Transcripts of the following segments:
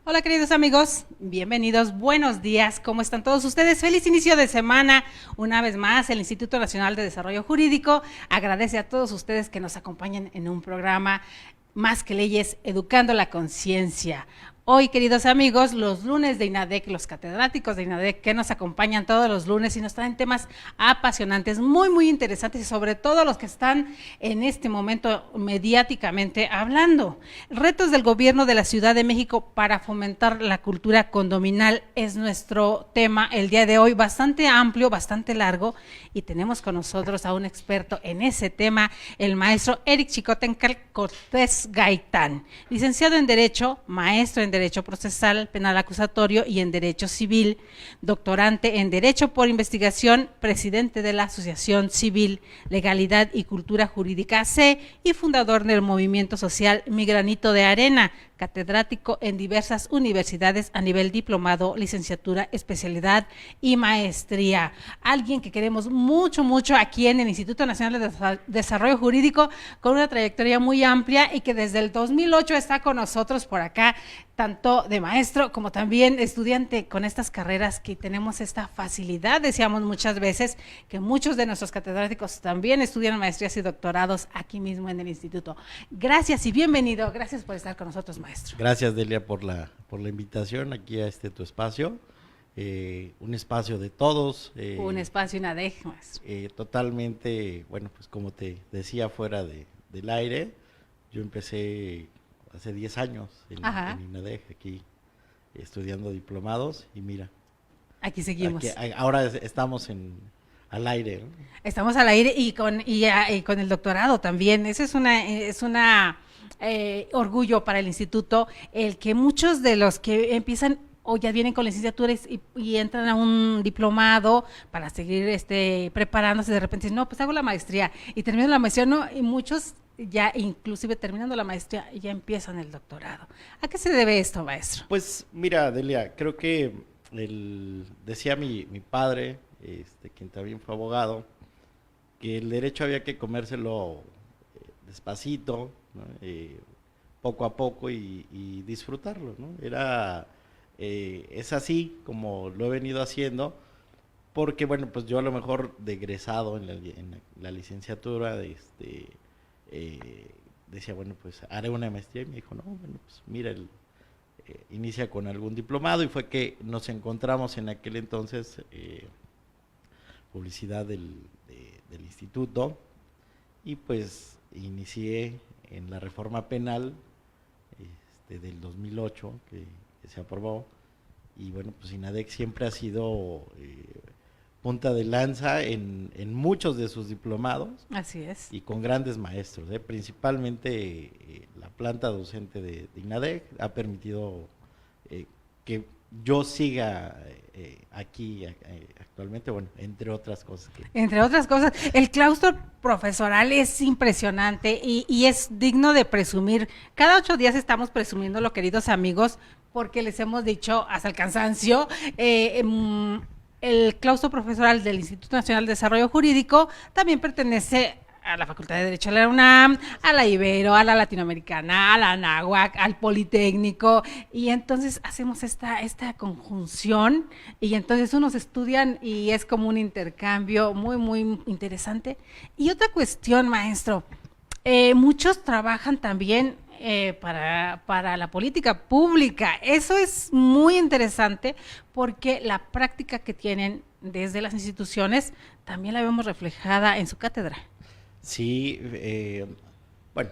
Hola queridos amigos, bienvenidos, buenos días, ¿cómo están todos ustedes? Feliz inicio de semana. Una vez más, el Instituto Nacional de Desarrollo Jurídico agradece a todos ustedes que nos acompañen en un programa Más que Leyes, Educando la Conciencia. Hoy, queridos amigos, los lunes de INADEC, los catedráticos de INADEC que nos acompañan todos los lunes y nos traen temas apasionantes, muy interesantes y sobre todo los que están en este momento mediáticamente hablando. Retos del gobierno de la Ciudad de México para fomentar la cultura condominal es nuestro tema el día de hoy, bastante amplio, bastante largo, y tenemos con nosotros a un experto en ese tema, el maestro Eric Chicotencal Cortés Gaitán, licenciado en Derecho, maestro en Derecho Procesal, Penal Acusatorio y en Derecho Civil, doctorante en Derecho por Investigación, presidente de la Asociación Civil, Legalidad y Cultura Jurídica AC y fundador del movimiento social Mi Granito de Arena, catedrático en diversas universidades a nivel diplomado, licenciatura, especialidad y maestría. Alguien que queremos mucho aquí en el Instituto Nacional de Desarrollo Jurídico, con una trayectoria muy amplia y que desde el 2008 está con nosotros por acá, tanto de maestro como también estudiante, con estas carreras que tenemos esta facilidad. Decíamos muchas veces que muchos de nuestros catedráticos también estudian maestrías y doctorados aquí mismo en el instituto. Gracias y bienvenido, gracias por estar con nosotros, maestro. Gracias, Delia, por la invitación aquí a tu espacio, un espacio de todos. Un espacio INADEC, maestro. Totalmente, bueno, pues como te decía fuera del aire, yo empecé hace 10 años en INADEC, aquí estudiando diplomados, y mira. Aquí seguimos. Ahora estamos al aire, ¿no? Estamos al aire y con el doctorado también. Ese es una orgullo para el instituto, el que muchos de los que empiezan o ya vienen con licenciaturas y entran a un diplomado para seguir preparándose, de repente dicen, no, pues hago la maestría y termino la maestría, no, y muchos ya inclusive terminando la maestría ya empiezan el doctorado. ¿A qué se debe esto, maestro? Pues mira, Delia, creo que decía mi padre, quien también fue abogado, que el derecho había que comérselo despacito, ¿no? Poco a poco y disfrutarlo, ¿no? Es así como lo he venido haciendo, porque bueno, pues yo a lo mejor de egresado en la licenciatura, decía, bueno, pues haré una maestría, y me dijo, no, bueno, pues mira, inicia con algún diplomado, y fue que nos encontramos en aquel entonces, publicidad del instituto, y pues inicié en la reforma penal del 2008 que se aprobó, y bueno, pues INADEC siempre ha sido punta de lanza en muchos de sus diplomados. Así es. Y con grandes maestros, principalmente la planta docente de INADEC ha permitido que yo siga aquí actualmente, bueno, entre otras cosas. Entre otras cosas, el claustro profesoral es impresionante y es digno de presumir. Cada 8 días estamos presumiéndolo, queridos amigos, porque les hemos dicho hasta el cansancio, el claustro profesoral del Instituto Nacional de Desarrollo Jurídico también pertenece a la Facultad de Derecho de la UNAM, a la Ibero, a la Latinoamericana, a la Anáhuac, al Politécnico, y entonces hacemos esta conjunción, y entonces unos estudian y es como un intercambio muy interesante. Y otra cuestión, maestro, muchos trabajan también para la política pública. Eso es muy interesante porque la práctica que tienen desde las instituciones también la vemos reflejada en su cátedra. Sí, bueno,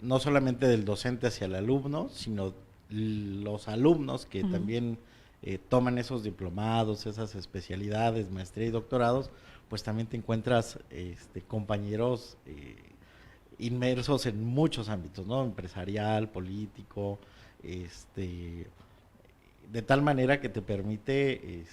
no solamente del docente hacia el alumno, sino los alumnos que también toman esos diplomados, esas especialidades, maestría y doctorados, pues también te encuentras compañeros inmersos en muchos ámbitos, ¿no? Empresarial, político, de tal manera que te permite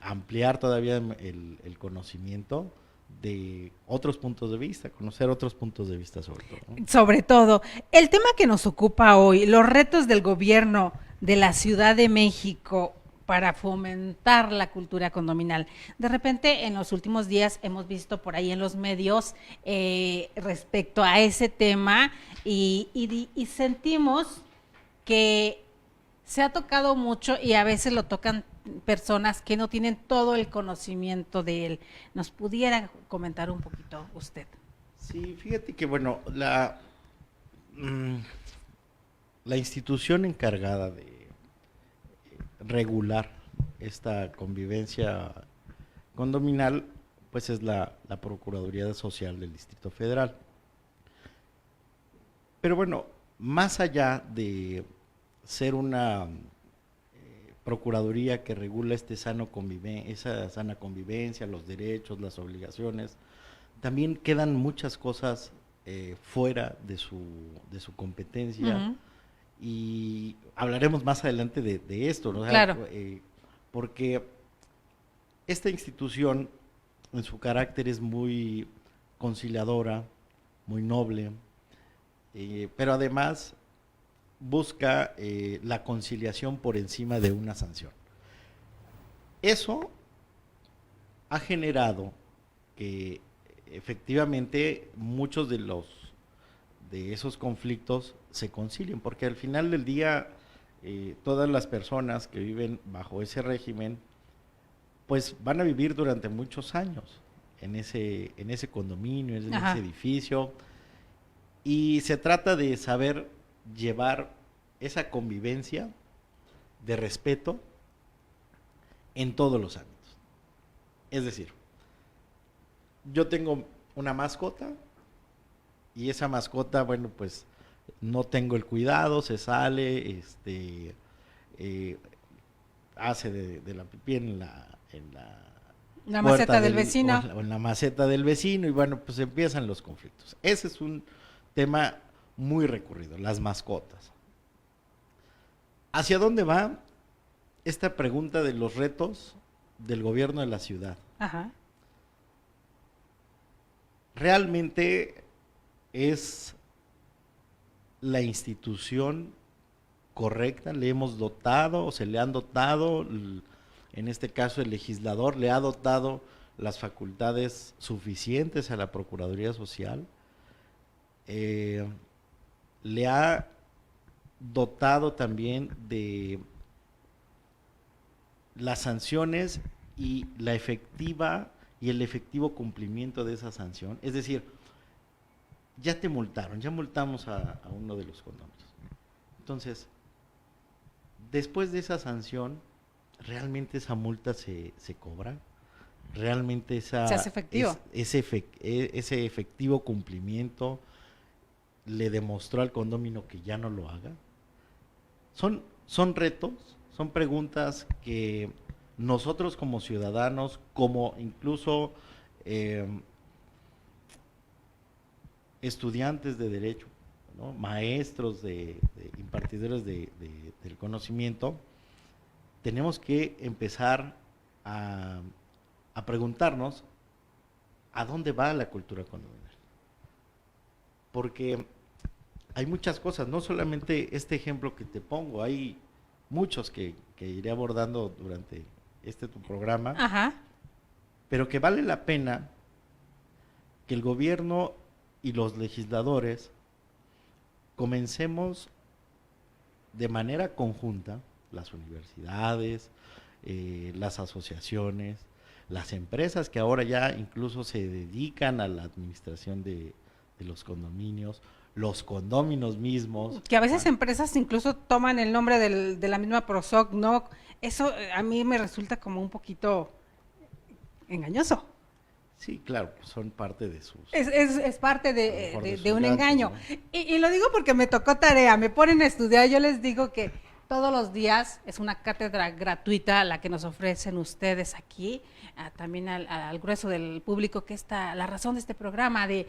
ampliar todavía el conocimiento de otros puntos de vista, conocer otros puntos de vista sobre todo, ¿no? Sobre todo, el tema que nos ocupa hoy, los retos del gobierno de la Ciudad de México para fomentar la cultura condominal. De repente, en los últimos días hemos visto por ahí en los medios respecto a ese tema y sentimos que se ha tocado mucho y a veces lo tocan personas que no tienen todo el conocimiento de él. ¿Nos pudiera comentar un poquito usted? Sí, fíjate que bueno, la institución encargada de regular esta convivencia condominal, pues es la Procuraduría Social del Distrito Federal. Pero bueno, más allá de ser una procuraduría que regula esa sana convivencia, los derechos, las obligaciones, también quedan muchas cosas fuera de su competencia. Y hablaremos más adelante de esto, ¿no? Claro. Porque esta institución en su carácter es muy conciliadora, muy noble, pero además busca la conciliación por encima de una sanción. Eso ha generado que efectivamente muchos de esos conflictos se concilien, porque al final del día todas las personas que viven bajo ese régimen pues van a vivir durante muchos años en ese condominio, en Ajá. ese edificio, y se trata de saber llevar esa convivencia de respeto en todos los ámbitos. Es decir, yo tengo una mascota y esa mascota, bueno, pues no tengo el cuidado, se sale, hace de la pipí en la maceta del vecino. O en la maceta del vecino, y bueno, pues empiezan los conflictos. Ese es un tema muy recurrido, las mascotas. ¿Hacia dónde va esta pregunta de los retos del gobierno de la ciudad? Ajá. Realmente es la institución correcta, le hemos dotado, o se le han dotado, en este caso el legislador le ha dotado las facultades suficientes a la Procuraduría Social, le ha dotado también de las sanciones y el efectivo cumplimiento de esa sanción. Es decir, ya multamos a uno de los condominios. Entonces, después de esa sanción, ¿realmente esa multa se cobra? ¿Realmente se hace efectivo? Ese efectivo cumplimiento le demostró al condominio que ya no lo haga? Son retos, son preguntas que nosotros como ciudadanos, como incluso estudiantes de derecho, ¿no? Maestros impartidores del conocimiento, tenemos que empezar a preguntarnos a dónde va la cultura condominal. Porque hay muchas cosas, no solamente este ejemplo que te pongo, hay muchos que iré abordando durante tu programa. Ajá. Pero que vale la pena que el gobierno y los legisladores comencemos de manera conjunta, las universidades, las asociaciones, las empresas que ahora ya incluso se dedican a la administración de los condominios, los condóminos mismos. Que a veces empresas incluso toman el nombre de la misma Prosoc, ¿no? Eso a mí me resulta como un poquito engañoso. Sí, claro, son parte de sus... Es parte de un datos, engaño. ¿no? Y lo digo porque me tocó tarea, me ponen a estudiar, yo les digo que todos los días es una cátedra gratuita la que nos ofrecen ustedes aquí, también al grueso del público, que la razón de este programa de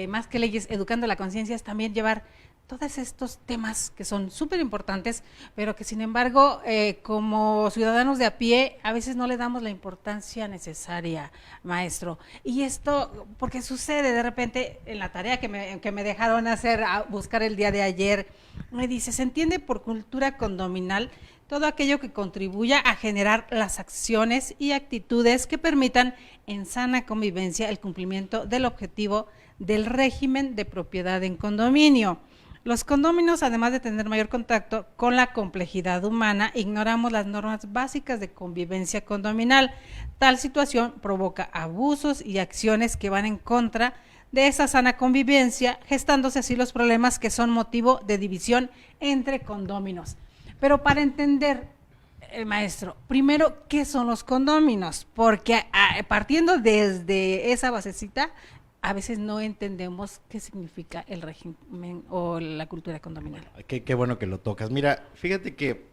Más que Leyes, Educando la Conciencia, es también llevar todos estos temas que son súper importantes, pero que sin embargo, como ciudadanos de a pie, a veces no le damos la importancia necesaria, maestro. Y esto, porque sucede de repente en la tarea que me dejaron hacer, buscar el día de ayer, me dice, se entiende por cultura condominal todo aquello que contribuya a generar las acciones y actitudes que permitan en sana convivencia el cumplimiento del objetivo del régimen de propiedad en condominio. Los condóminos, además de tener mayor contacto con la complejidad humana, ignoramos las normas básicas de convivencia condominal. Tal situación provoca abusos y acciones que van en contra de esa sana convivencia, gestándose así los problemas que son motivo de división entre condóminos. Pero para entender, maestro, primero, ¿qué son los condóminos? Porque partiendo desde esa basecita, a veces no entendemos qué significa el régimen o la cultura condominal. Qué bueno que lo tocas. Mira, fíjate que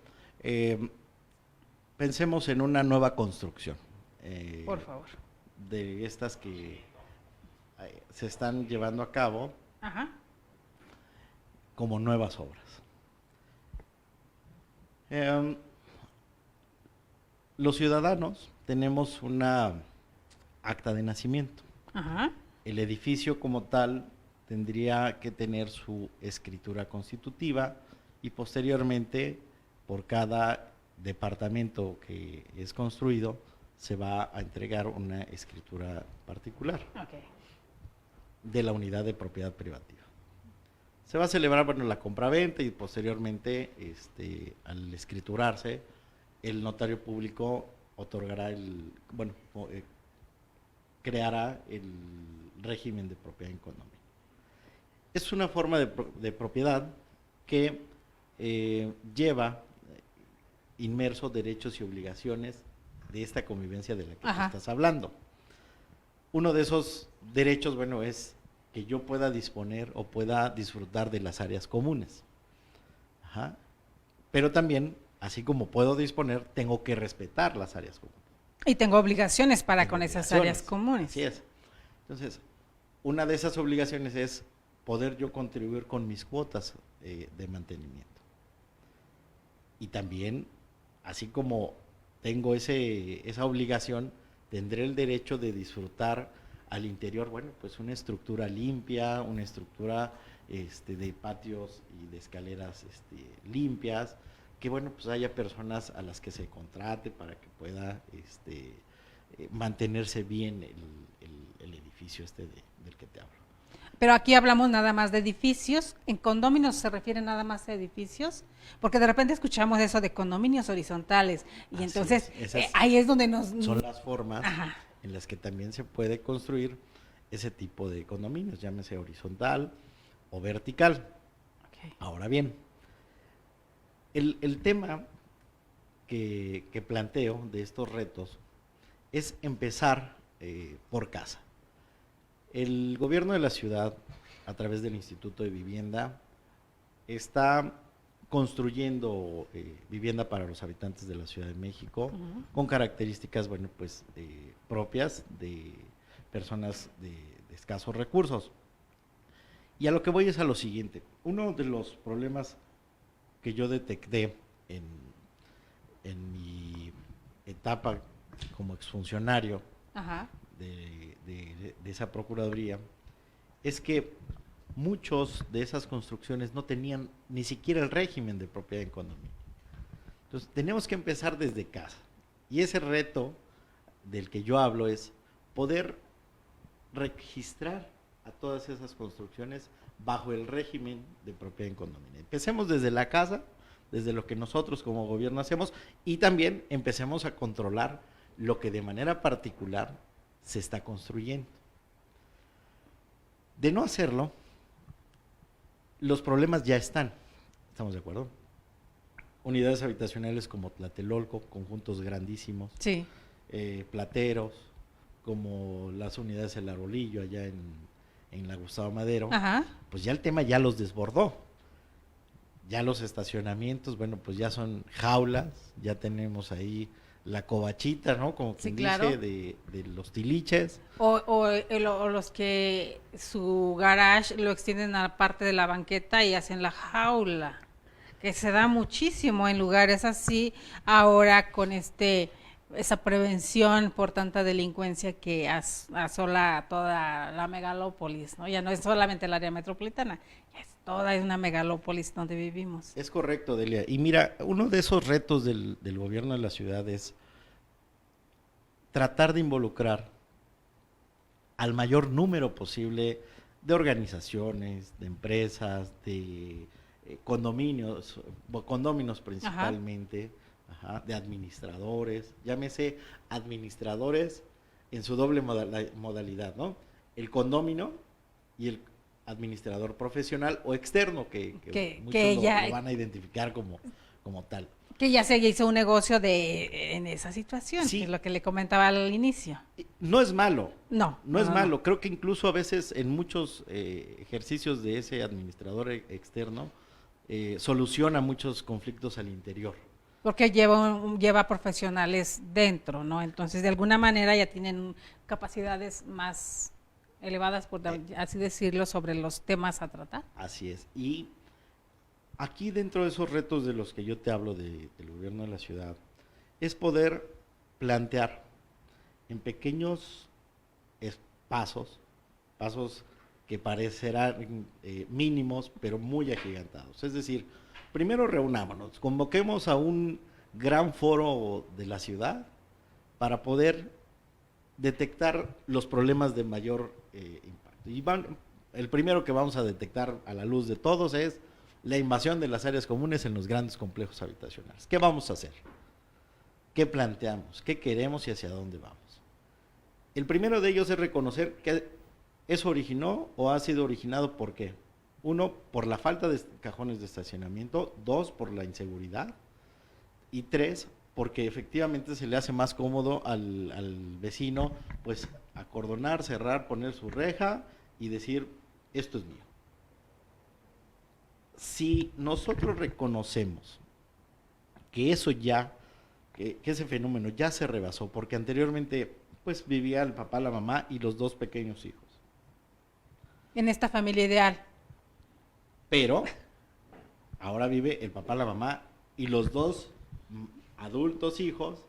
pensemos en una nueva construcción. Por favor. De estas que se están llevando a cabo. Ajá. Como nuevas obras. Los ciudadanos tenemos una acta de nacimiento. Ajá. El edificio como tal tendría que tener su escritura constitutiva y posteriormente por cada departamento que es construido se va a entregar una escritura particular de la unidad de propiedad privativa. Se va a celebrar, bueno, la compraventa y posteriormente, al escriturarse, el notario público otorgará creará el régimen de propiedad en condominio. Es una forma de propiedad que lleva inmersos derechos y obligaciones de esta convivencia de la que tú estás hablando. Uno de esos derechos, bueno, es que yo pueda disponer o pueda disfrutar de las áreas comunes. Ajá. Pero también, así como puedo disponer, tengo que respetar las áreas comunes. Y tengo obligaciones con esas áreas comunes. Así es. Entonces, una de esas obligaciones es poder yo contribuir con mis cuotas de mantenimiento. Y también, así como tengo esa obligación, tendré el derecho de disfrutar al interior, bueno, pues una estructura limpia, una estructura de patios y de escaleras limpias, que bueno, pues haya personas a las que se contrate para que pueda mantenerse bien el edificio del que te hablo. Pero aquí hablamos nada más de edificios. ¿En condóminos se refiere nada más a edificios? Porque de repente escuchamos eso de condominios horizontales y así entonces ahí es donde son las formas en las que también se puede construir ese tipo de condominios, llámese horizontal o vertical. Ahora bien, el tema que planteo de estos retos es empezar por casa. El gobierno de la ciudad, a través del Instituto de Vivienda, está construyendo vivienda para los habitantes de la Ciudad de México, con características, bueno, pues propias de personas de escasos recursos. Y a lo que voy es a lo siguiente. Uno de los problemas que yo detecté en mi etapa como exfuncionario de esa procuraduría es que muchos de esas construcciones no tenían ni siquiera el régimen de propiedad en condominio. Entonces tenemos que empezar desde casa y ese reto del que yo hablo es poder registrar a todas esas construcciones bajo el régimen de propiedad en condominio. Empecemos desde la casa, desde lo que nosotros como gobierno hacemos y también empecemos a controlar lo que de manera particular se está construyendo. De no hacerlo, los problemas ya están, ¿estamos de acuerdo? Unidades habitacionales como Tlatelolco, conjuntos grandísimos, plateros, como las unidades El Arbolillo allá en la Gustavo Madero, pues ya el tema ya los desbordó. Ya los estacionamientos, bueno, pues ya son jaulas, ya tenemos ahí la covachita, ¿no? Como quien dice, de los tiliches. O los que su garage lo extienden a la parte de la banqueta y hacen la jaula, que se da muchísimo en lugares así, ahora con esa prevención por tanta delincuencia que asola toda la megalópolis, ¿no? Ya no es solamente el área metropolitana, es toda una megalópolis donde vivimos. Es correcto, Delia. Y mira, uno de esos retos del gobierno de la ciudad es tratar de involucrar al mayor número posible de organizaciones, de empresas, de condóminos principalmente, de administradores, llámese administradores en su doble modalidad, ¿no? El condómino y el administrador profesional o externo, que muchos lo van a identificar como tal. Que ya se hizo un negocio en esa situación, Sí. que es lo que le comentaba al inicio. No es malo. No es malo. Creo que incluso a veces en muchos ejercicios de ese administrador externo soluciona muchos conflictos al interior. Porque lleva profesionales dentro, ¿no? Entonces, de alguna manera ya tienen capacidades más elevadas, por así decirlo, sobre los temas a tratar. Así es. Y aquí dentro de esos retos de los que yo te hablo del gobierno de la ciudad, es poder plantear en pequeños pasos que parecerán mínimos, pero muy agigantados. Es decir, primero reunámonos, convoquemos a un gran foro de la ciudad para poder detectar los problemas de mayor impacto. Y el primero que vamos a detectar a la luz de todos es la invasión de las áreas comunes en los grandes complejos habitacionales. ¿Qué vamos a hacer? ¿Qué planteamos? ¿Qué queremos y hacia dónde vamos? El primero de ellos es reconocer que eso originó o ha sido originado ¿por qué? Uno, por la falta de cajones de estacionamiento. Dos, por la inseguridad. Y tres, porque efectivamente se le hace más cómodo al vecino, pues, acordonar, cerrar, poner su reja y decir, esto es mío. Si nosotros reconocemos que eso ya, que ese fenómeno ya se rebasó, porque anteriormente, pues, vivía el papá, la mamá y los dos pequeños hijos. En esta familia ideal. Pero ahora vive el papá, la mamá y los dos adultos hijos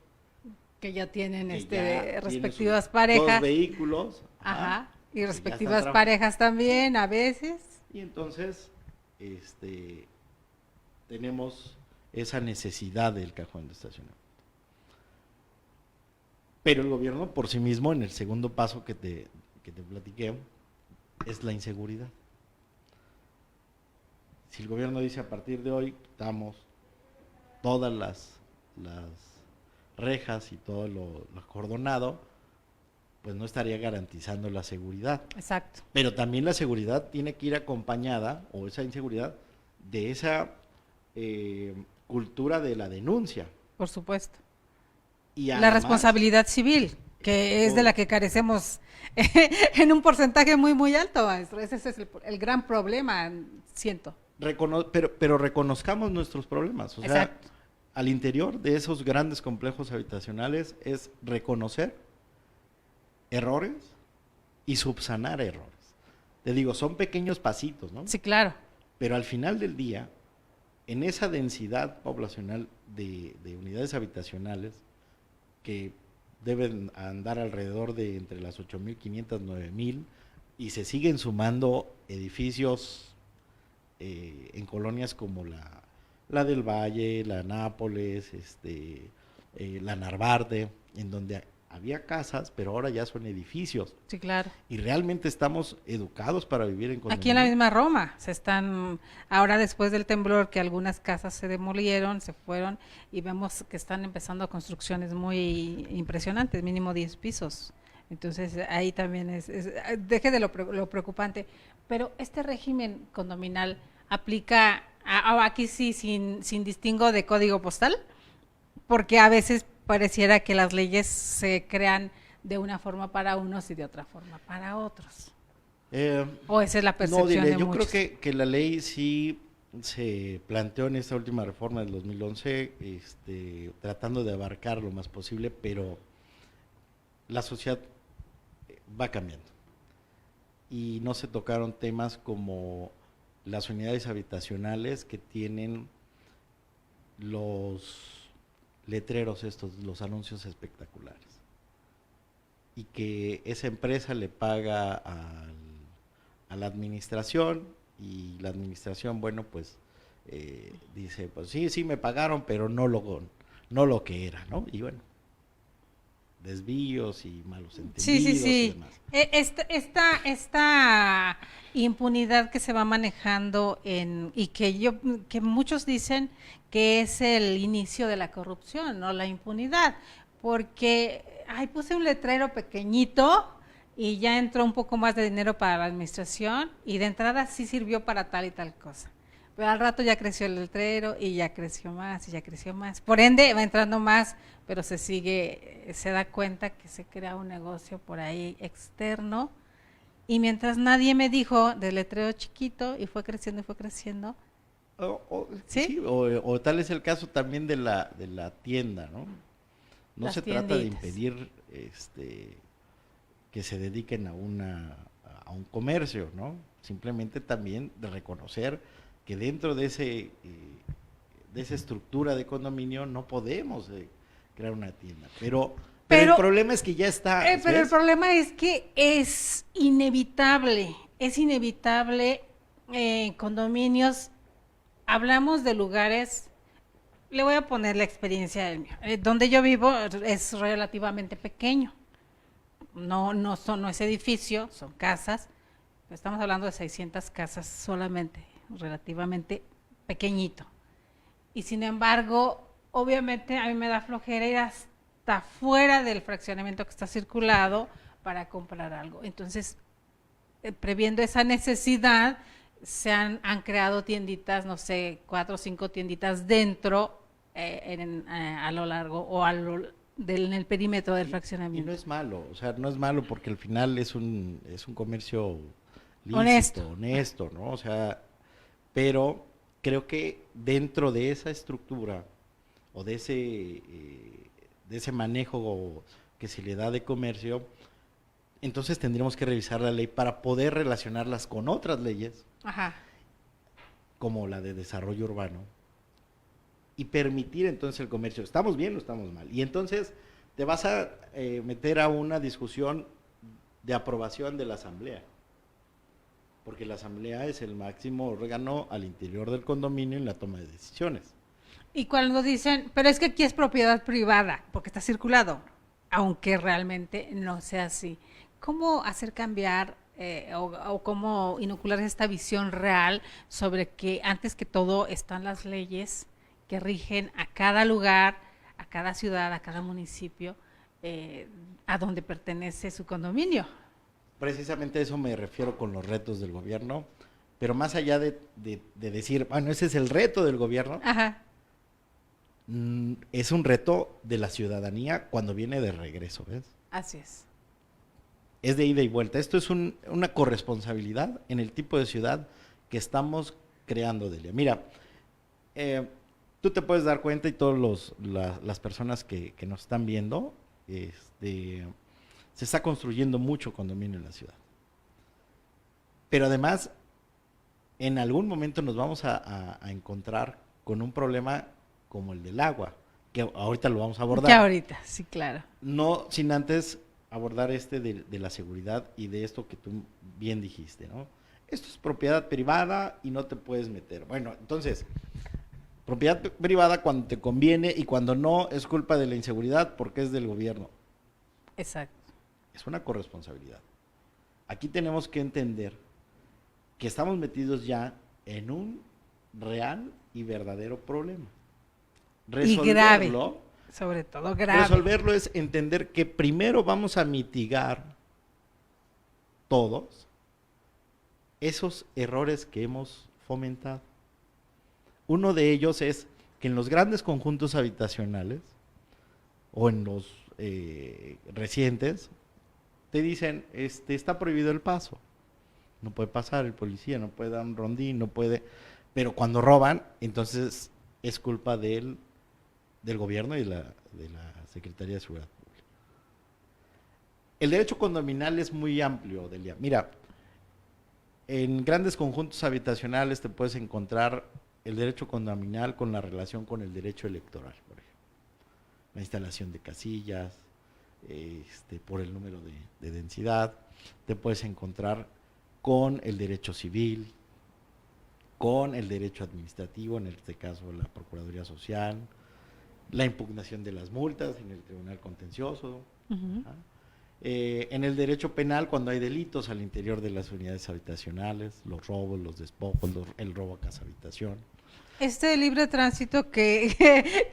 que ya tienen que respectivas parejas. Dos vehículos. Ajá. Y respectivas parejas también, a veces. Y entonces, tenemos esa necesidad del cajón de estacionamiento. Pero el gobierno por sí mismo, en el segundo paso que te platiqué, es la inseguridad. Si el gobierno dice a partir de hoy quitamos todas las rejas y todo lo acordonado, pues no estaría garantizando la seguridad. Exacto. Pero también la seguridad tiene que ir acompañada, o esa inseguridad, de esa cultura de la denuncia. Por supuesto. Y además, la responsabilidad civil, que es de la que carecemos en un porcentaje muy, muy alto, maestro. Ese es el gran problema, siento. Pero reconozcamos nuestros problemas. O Exacto. sea, al interior de esos grandes complejos habitacionales es reconocer errores y subsanar errores. Te digo, son pequeños pasitos, ¿no? Sí, claro. Pero al final del día, en esa densidad poblacional de unidades habitacionales, que deben andar alrededor de entre las 8.500, 9.000, y se siguen sumando edificios en colonias como la del Valle, la Nápoles, la Narvarte, en donde había casas, pero ahora ya son edificios. Sí, claro. Y realmente estamos educados para vivir en condominios. Aquí en la misma Roma, ahora después del temblor, que algunas casas se demolieron, se fueron, y vemos que están empezando construcciones muy impresionantes, mínimo 10 pisos. Entonces ahí también deje de lo preocupante. Pero este régimen condominal aplica aquí sí sin distingo de código postal, porque a veces pareciera que las leyes se crean de una forma para unos y de otra forma para otros. O esa es la percepción de yo muchos. creo que la ley sí se planteó en esta última reforma del 2011, tratando de abarcar lo más posible, pero la sociedad va cambiando. Y no se tocaron temas como las unidades habitacionales que tienen los letreros los anuncios espectaculares. Y que esa empresa le paga a la administración, y la administración, bueno, pues dice, pues sí me pagaron, pero no lo que era, ¿no? Y bueno, desvíos y malos Sí, sí, entendidos y sí. demás. Esta impunidad que se va manejando y que muchos dicen que es el inicio de la corrupción, ¿no? La impunidad, porque puse un letrero pequeñito y ya entró un poco más de dinero para la administración y de entrada sí sirvió para tal y tal cosa. Pero al rato ya creció el letrero y ya creció más y ya creció más. Por ende va entrando más, pero se da cuenta que se crea un negocio por ahí externo. Y mientras nadie me dijo del letrero chiquito y fue creciendo, ¿sí? Sí, o tal es el caso también de la tienda, ¿no? No Las se trata de tienditas. impedir que se dediquen a un comercio, ¿no? Simplemente también de reconocer que dentro de esa estructura de condominio no podemos crear una tienda. Pero el Pero, problema es que ya está, pero el ¿ves? problema es que es inevitable condominios. Hablamos de lugares, le voy a poner la experiencia del mío. Donde yo vivo es relativamente pequeño. No es edificio, son casas. Estamos hablando de 600 casas solamente, relativamente pequeñito. Y sin embargo, obviamente a mí me da flojera ir hasta fuera del fraccionamiento que está circulado para comprar algo. Entonces, previendo esa necesidad, han creado tienditas, no sé, 4 o 5 tienditas dentro, a lo largo o en el perímetro del Y fraccionamiento. no es malo, o sea, no es malo porque al final es un comercio Honesto. lícito, honesto, ¿no? O sea, pero creo que dentro de esa estructura o de ese manejo que se le da de comercio, entonces tendríamos que revisar la ley para poder relacionarlas con otras leyes, Ajá. como la de desarrollo urbano, y permitir entonces el comercio. ¿Estamos bien o estamos mal? Y entonces te vas a meter a una discusión de aprobación de la asamblea, porque la asamblea es el máximo órgano al interior del condominio en la toma de decisiones. Y cuando dicen, pero es que aquí es propiedad privada, porque está circulado, aunque realmente no sea así. ¿Cómo hacer cambiar o cómo inocular esta visión real sobre que antes que todo están las leyes que rigen a cada lugar, a cada ciudad, a cada municipio, a donde pertenece su condominio? Precisamente a eso me refiero con los retos del gobierno, pero más allá de decir, bueno, ese es el reto del gobierno, Ajá. Es un reto de la ciudadanía cuando viene de regreso, ¿ves? Así es. Es de ida y vuelta. Esto es una corresponsabilidad en el tipo de ciudad que estamos creando, Delia. Mira, tú te puedes dar cuenta y todas las personas que nos están viendo, se está construyendo mucho condominio en la ciudad. Pero además, en algún momento nos vamos a encontrar con un problema como el del agua, que ahorita lo vamos a abordar. Ya ahorita, sí, claro. No sin antes abordar de la seguridad y de esto que tú bien dijiste, ¿no? Esto es propiedad privada y no te puedes meter. Bueno, entonces, propiedad privada cuando te conviene y cuando no es culpa de la inseguridad porque es del gobierno. Exacto. Es una corresponsabilidad. Aquí tenemos que entender que estamos metidos ya en un real y verdadero problema. Y grave, sobre todo grave. Resolverlo es entender que primero vamos a mitigar todos esos errores que hemos fomentado. Uno de ellos es que en los grandes conjuntos habitacionales o en los recientes te dicen, está prohibido el paso. No puede pasar el policía, no puede dar un rondín, no puede. Pero cuando roban, entonces es culpa del gobierno y de la Secretaría de Seguridad Pública. El derecho condominal es muy amplio, Delia. Mira, en grandes conjuntos habitacionales te puedes encontrar el derecho condominal con la relación con el derecho electoral, por ejemplo. La instalación de casillas, por el número de densidad. Te puedes encontrar con el derecho civil, con el derecho administrativo, en este caso la Procuraduría Social, la impugnación de las multas en el Tribunal Contencioso, Ujú. Ajá. En el derecho penal, cuando hay delitos al interior de las unidades habitacionales, los robos, los despojos, el robo a casa habitación. Este libre tránsito que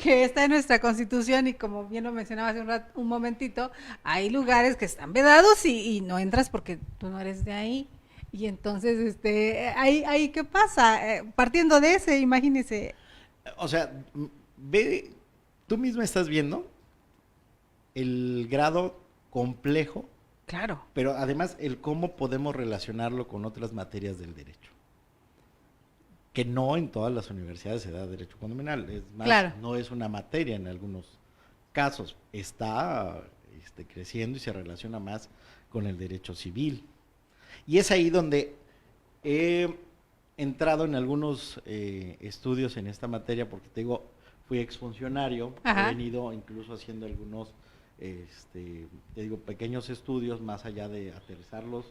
está en nuestra Constitución y como bien lo mencionaba hace un momentito, hay lugares que están vedados y no entras porque tú no eres de ahí. Y entonces, ahí ¿qué pasa? Partiendo de ese, imagínese. O sea, ve, tú mismo estás viendo el grado complejo, Claro, pero además el cómo podemos relacionarlo con otras materias del derecho. Que no en todas las universidades se da derecho condominal, es más, claro. no es una materia en algunos casos, está creciendo y se relaciona más con el derecho civil. Y es ahí donde he entrado en algunos estudios en esta materia, porque te digo, fui exfuncionario, Ajá. he venido incluso haciendo algunos, te digo, pequeños estudios, más allá de aterrizarlos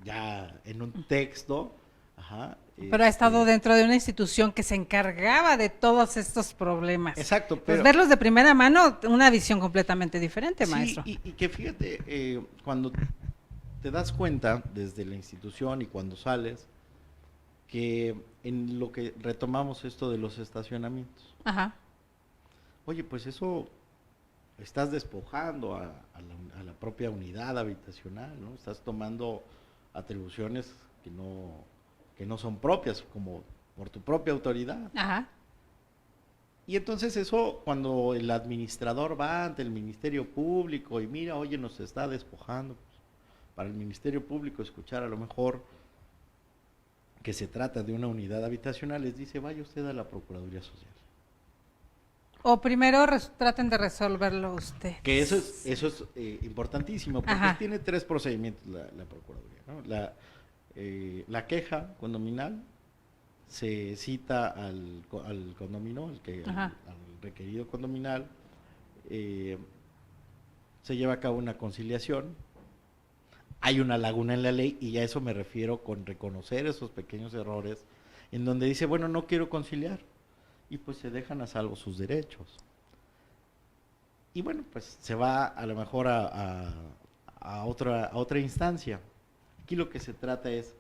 ya en un texto. Ajá, Pero ha estado dentro de una institución que se encargaba de todos estos problemas. Exacto, Pues pero verlos de primera mano, una visión completamente diferente, sí, maestro. y que fíjate, cuando te das cuenta desde la institución y cuando sales, que en lo que retomamos esto de los estacionamientos, Ajá. oye, pues eso estás despojando a la propia unidad habitacional, ¿no? Estás tomando atribuciones que no son propias, como por tu propia autoridad. Ajá. Y entonces eso, cuando el administrador va ante el Ministerio Público y mira, oye, nos está despojando, pues, para el Ministerio Público escuchar a lo mejor que se trata de una unidad habitacional, les dice, vaya usted a la Procuraduría Social. O primero traten de resolverlo ustedes. Que eso es importantísimo, porque Ajá. tiene tres procedimientos la Procuraduría, ¿no? La queja condominal, se cita al condominio, Ajá. al requerido condominal, se lleva a cabo una conciliación, hay una laguna en la ley, y a eso me refiero con reconocer esos pequeños errores, en donde dice, bueno, no quiero conciliar, y pues se dejan a salvo sus derechos. Y bueno, pues se va a lo mejor a otra instancia. Aquí lo que se trata es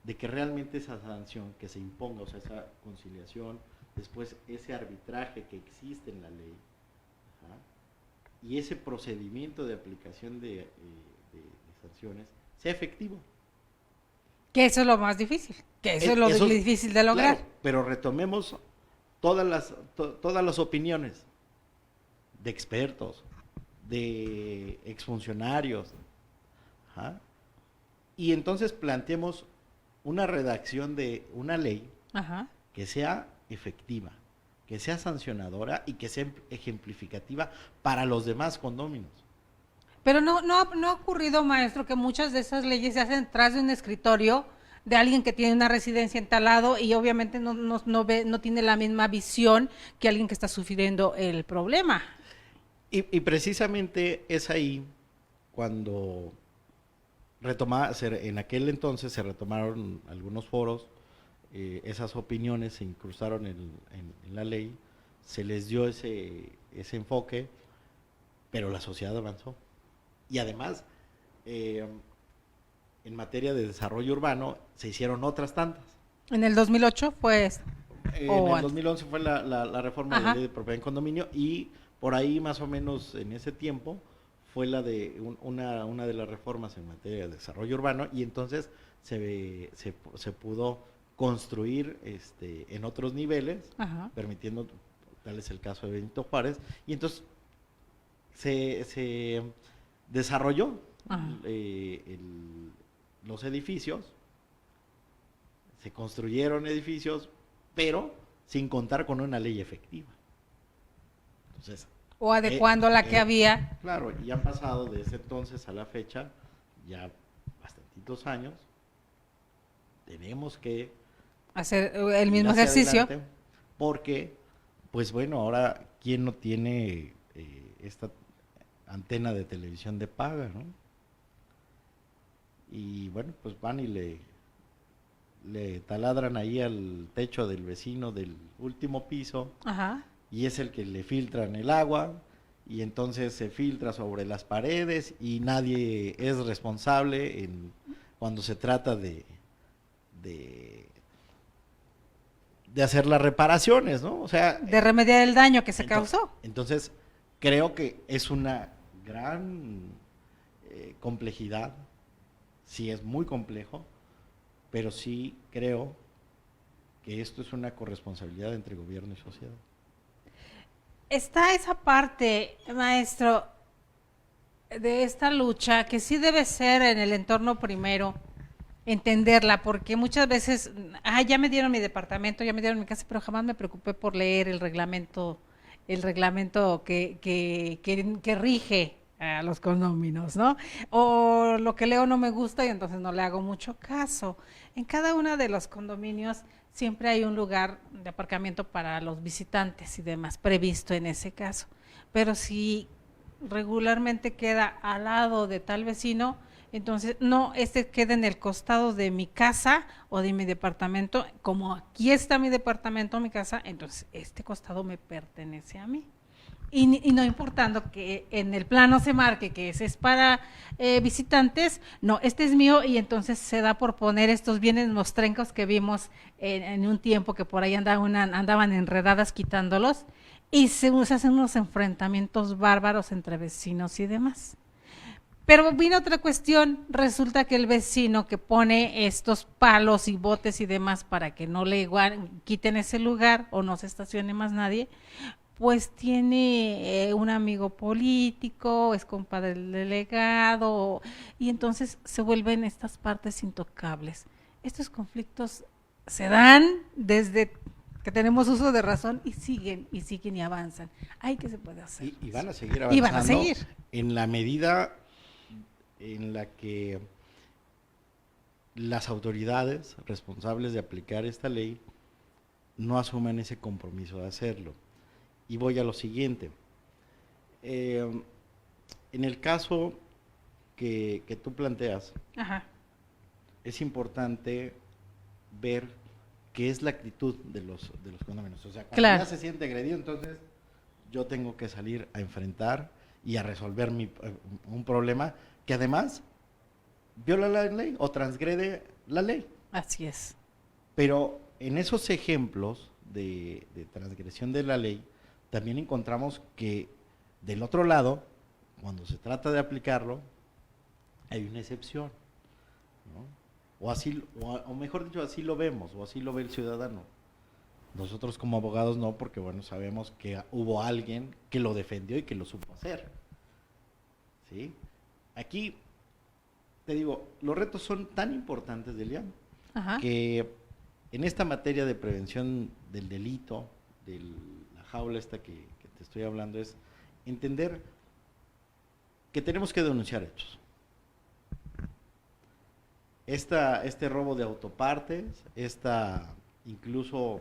de que realmente esa sanción que se imponga, o sea, esa conciliación, después ese arbitraje que existe en la ley, ajá, y ese procedimiento de aplicación de sanciones sea efectivo. Que eso es lo más difícil. Que eso es lo difícil de lograr. Claro, pero retomemos todas las opiniones de expertos, de exfuncionarios, ajá, y entonces planteemos una redacción de una ley Ajá. que sea efectiva, que sea sancionadora y que sea ejemplificativa para los demás condóminos. Pero no ha ocurrido, maestro, que muchas de esas leyes se hacen tras de un escritorio de alguien que tiene una residencia en tal lado y obviamente no tiene la misma visión que alguien que está sufriendo el problema. Y precisamente es ahí cuando en aquel entonces se retomaron algunos foros, esas opiniones se incrustaron en la ley, se les dio ese enfoque, pero la sociedad avanzó. Y además, en materia de desarrollo urbano, se hicieron otras tantas. En el 2008 fue En el 2011 fue la reforma de la ley de propiedad en condominio, y por ahí más o menos en ese tiempo fue la de una de las reformas en materia de desarrollo urbano, y entonces se pudo construir en otros niveles, Ajá. permitiendo, tal es el caso de Benito Juárez, y entonces se desarrolló los edificios, se construyeron edificios, pero sin contar con una ley efectiva. Entonces, o adecuando la que había. claro, y han pasado de ese entonces a la fecha ya bastantitos años. Tenemos que Hacer el ir mismo hacia ejercicio. adelante, porque, pues bueno, ahora, ¿quién no tiene esta antena de televisión de paga, no? Y bueno, pues van y le taladran ahí al techo del vecino del último piso, Ajá. y es el que le filtran el agua, y entonces se filtra sobre las paredes y nadie es responsable cuando se trata de, de hacer las reparaciones, ¿no? O sea, de remediar el daño que se causó. Entonces, creo que es una gran complejidad, sí es muy complejo, pero sí creo que esto es una corresponsabilidad entre gobierno y sociedad. Está esa parte, maestro, de esta lucha que sí debe ser en el entorno primero, entenderla, porque muchas veces, ya me dieron mi departamento, ya me dieron mi casa, pero jamás me preocupé por leer el reglamento que rige a los condóminos, ¿no? O lo que leo no me gusta y entonces no le hago mucho caso. En cada uno de los condominios siempre hay un lugar de aparcamiento para los visitantes y demás, previsto en ese caso. Pero si regularmente queda al lado de tal vecino, entonces no, queda en el costado de mi casa o de mi departamento, como aquí está mi departamento, mi casa, entonces este costado me pertenece a mí. Y no importando que en el plano se marque que ese es para visitantes, no, este es mío, y entonces se da por poner estos bienes mostrencos que vimos en un tiempo que por ahí andaban enredadas quitándolos, y se hacen unos enfrentamientos bárbaros entre vecinos y demás. Pero vino otra cuestión, resulta que el vecino que pone estos palos y botes y demás para que no le quiten ese lugar o no se estacione más nadie, pues tiene un amigo político, es compadre del delegado, y entonces se vuelven estas partes intocables. Estos conflictos se dan desde que tenemos uso de razón y siguen y avanzan. Ay, ¿qué se puede hacer? Y van a seguir avanzando. Y van a seguir. En la medida en la que las autoridades responsables de aplicar esta ley no asuman ese compromiso de hacerlo. Y voy a lo siguiente. En el caso que tú planteas, Ajá, es importante ver qué es la actitud de los condominios. O sea, cuando claro, ya se siente agredido, entonces yo tengo que salir a enfrentar y a resolver un problema que además viola la ley o transgrede la ley. así es. Pero en esos ejemplos de transgresión de la ley, también encontramos que del otro lado, cuando se trata de aplicarlo, hay una excepción, ¿no? O mejor dicho, así lo vemos, o así lo ve el ciudadano. Nosotros como abogados no, porque bueno, sabemos que hubo alguien que lo defendió y que lo supo hacer. ¿Sí? Aquí, te digo, los retos son tan importantes, Delia, Ajá, que en esta materia de prevención del delito, de la jaula esta que te estoy hablando, es entender que tenemos que denunciar hechos. Este robo de autopartes, esta incluso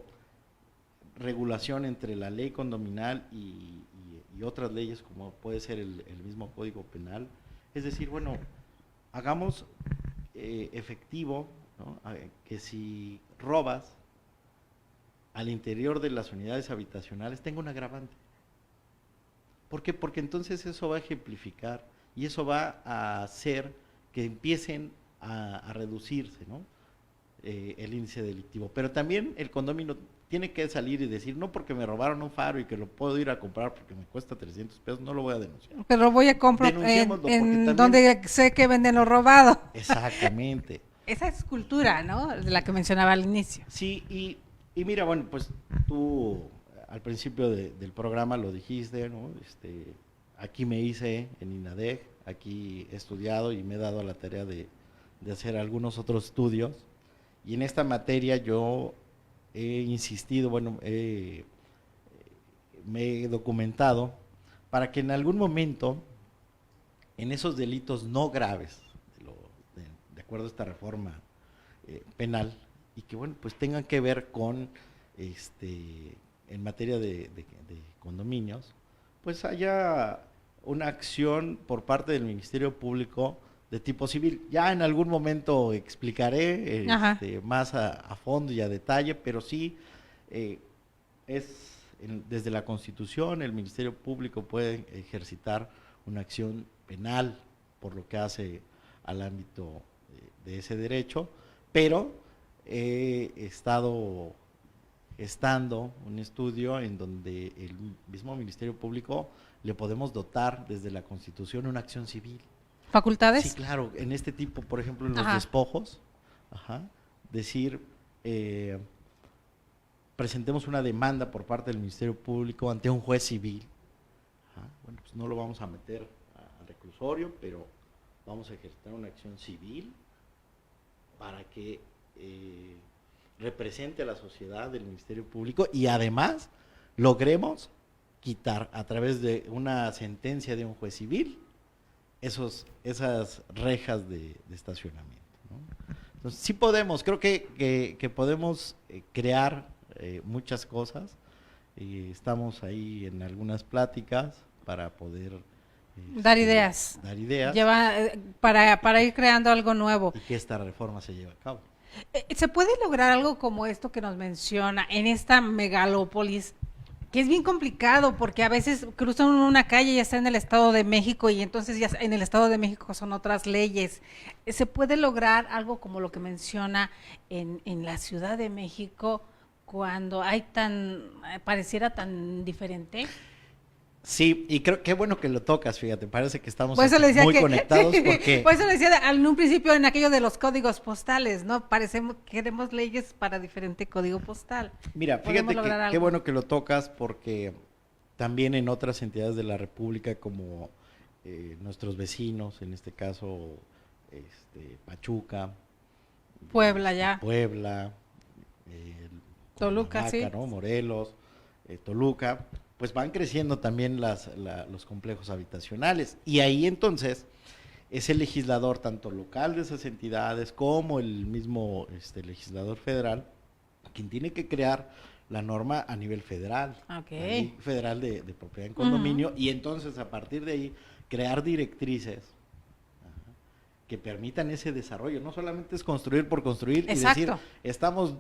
regulación entre la ley condominal y otras leyes, como puede ser el mismo Código Penal, es decir, bueno, hagamos efectivo, ¿no?, que si robas al interior de las unidades habitacionales tenga un agravante. ¿Por qué? Porque entonces eso va a ejemplificar y eso va a hacer que empiecen a reducirse, ¿no?, el índice delictivo. Pero también el condominio tiene que salir y decir, no porque me robaron un faro y que lo puedo ir a comprar porque me cuesta 300 pesos, no lo voy a denunciar. pero voy a comprar en donde sé que venden lo robado. Exactamente. Esa es cultura, ¿no?, de la que mencionaba al inicio. Sí, y mira, bueno, pues tú al principio del programa lo dijiste, ¿no? Aquí me hice en INADEG, aquí he estudiado y me he dado la tarea de hacer algunos otros estudios, y en esta materia yo he insistido, bueno, me he documentado para que en algún momento, en esos delitos no graves, de acuerdo a esta reforma penal, y que bueno, pues tengan que ver con, en materia de condominios, pues haya una acción por parte del Ministerio Público de tipo civil. Ya en algún momento explicaré más a fondo y a detalle, pero sí es desde la Constitución el Ministerio Público puede ejercitar una acción penal por lo que hace al ámbito de ese derecho, pero estando un estudio en donde el mismo Ministerio Público le podemos dotar desde la Constitución una acción civil. ¿Facultades? Sí, claro, en este tipo, por ejemplo, en los Ajá. despojos, decir, presentemos una demanda por parte del Ministerio Público ante un juez civil. Bueno, pues no lo vamos a meter al reclusorio, pero vamos a ejercitar una acción civil para que represente a la sociedad del Ministerio Público y además logremos quitar a través de una sentencia de un juez civil esas rejas de estacionamiento, ¿no? Entonces, sí podemos, creo que podemos crear muchas cosas y estamos ahí en algunas pláticas para poder Dar ideas. Para ir creando algo nuevo. Y que esta reforma se lleve a cabo. ¿Se puede lograr algo como esto que nos menciona en esta megalópolis? Que es bien complicado porque a veces cruzan una calle y ya está en el Estado de México y entonces ya en el Estado de México son otras leyes. ¿Se puede lograr algo como lo que menciona en la Ciudad de México cuando hay pareciera tan diferente? Sí, y creo que bueno que lo tocas, fíjate, parece que estamos muy conectados porque... Por eso le decía en un principio en aquello de los códigos postales, ¿no? Queremos leyes para diferente código postal. Mira, fíjate que qué bueno que lo tocas porque también en otras entidades de la República como nuestros vecinos, en este caso Pachuca, Puebla Toluca, Cuernavaca, sí, ¿no? Morelos, Toluca, pues van creciendo también los complejos habitacionales y ahí entonces es el legislador tanto local de esas entidades como el mismo legislador federal quien tiene que crear la norma a nivel federal, okay. La ley federal de propiedad en condominio, y entonces a partir de ahí crear directrices que permitan ese desarrollo. No solamente es construir por construir. Exacto. Y decir, estamos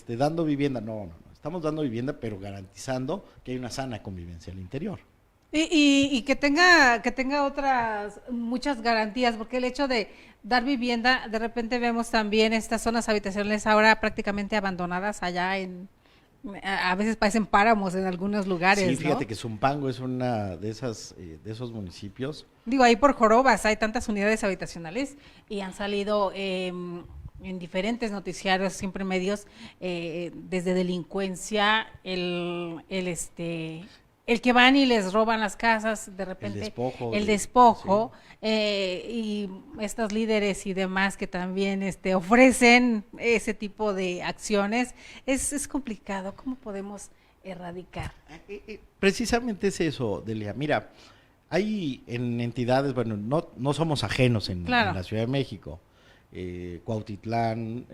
dando vivienda, no, estamos dando vivienda, pero garantizando que hay una sana convivencia al interior. Y que tenga muchas garantías, porque el hecho de dar vivienda, de repente vemos también estas zonas habitacionales ahora prácticamente abandonadas allá a veces parecen páramos en algunos lugares. Sí, fíjate, ¿no? Que Zumpango es una de esos municipios. Digo, ahí por Jorobas hay tantas unidades habitacionales y han salido en diferentes noticiarios, siempre medios, desde delincuencia, el que van y les roban las casas, de repente el despojo sí. Y estos líderes y demás que también ofrecen ese tipo de acciones, es complicado. ¿Cómo podemos erradicar? Precisamente es eso, Delia. Mira, hay en entidades, bueno, no somos ajenos en la Ciudad de México, Cuautitlán,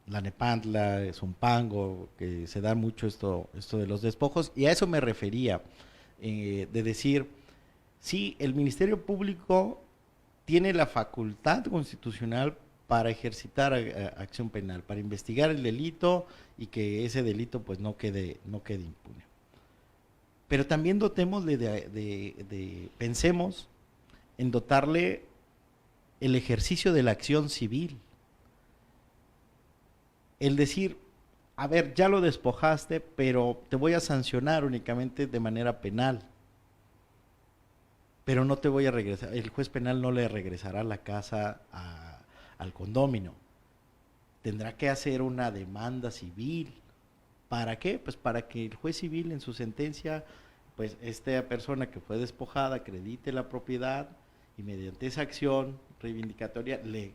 La Nepantla, Zumpango, que se da mucho esto de los despojos, y a eso me refería, de decir, sí, el Ministerio Público tiene la facultad constitucional para ejercitar acción penal, para investigar el delito y que ese delito pues no quede impune. Pero también dotémosle pensemos en dotarle el ejercicio de la acción civil. El decir, a ver, ya lo despojaste, pero te voy a sancionar únicamente de manera penal. Pero no te voy a regresar, el juez penal no le regresará la casa al condómino. Tendrá que hacer una demanda civil. ¿Para qué? Pues para que el juez civil en su sentencia, pues esta persona que fue despojada acredite la propiedad y mediante esa acción reivindicatoria le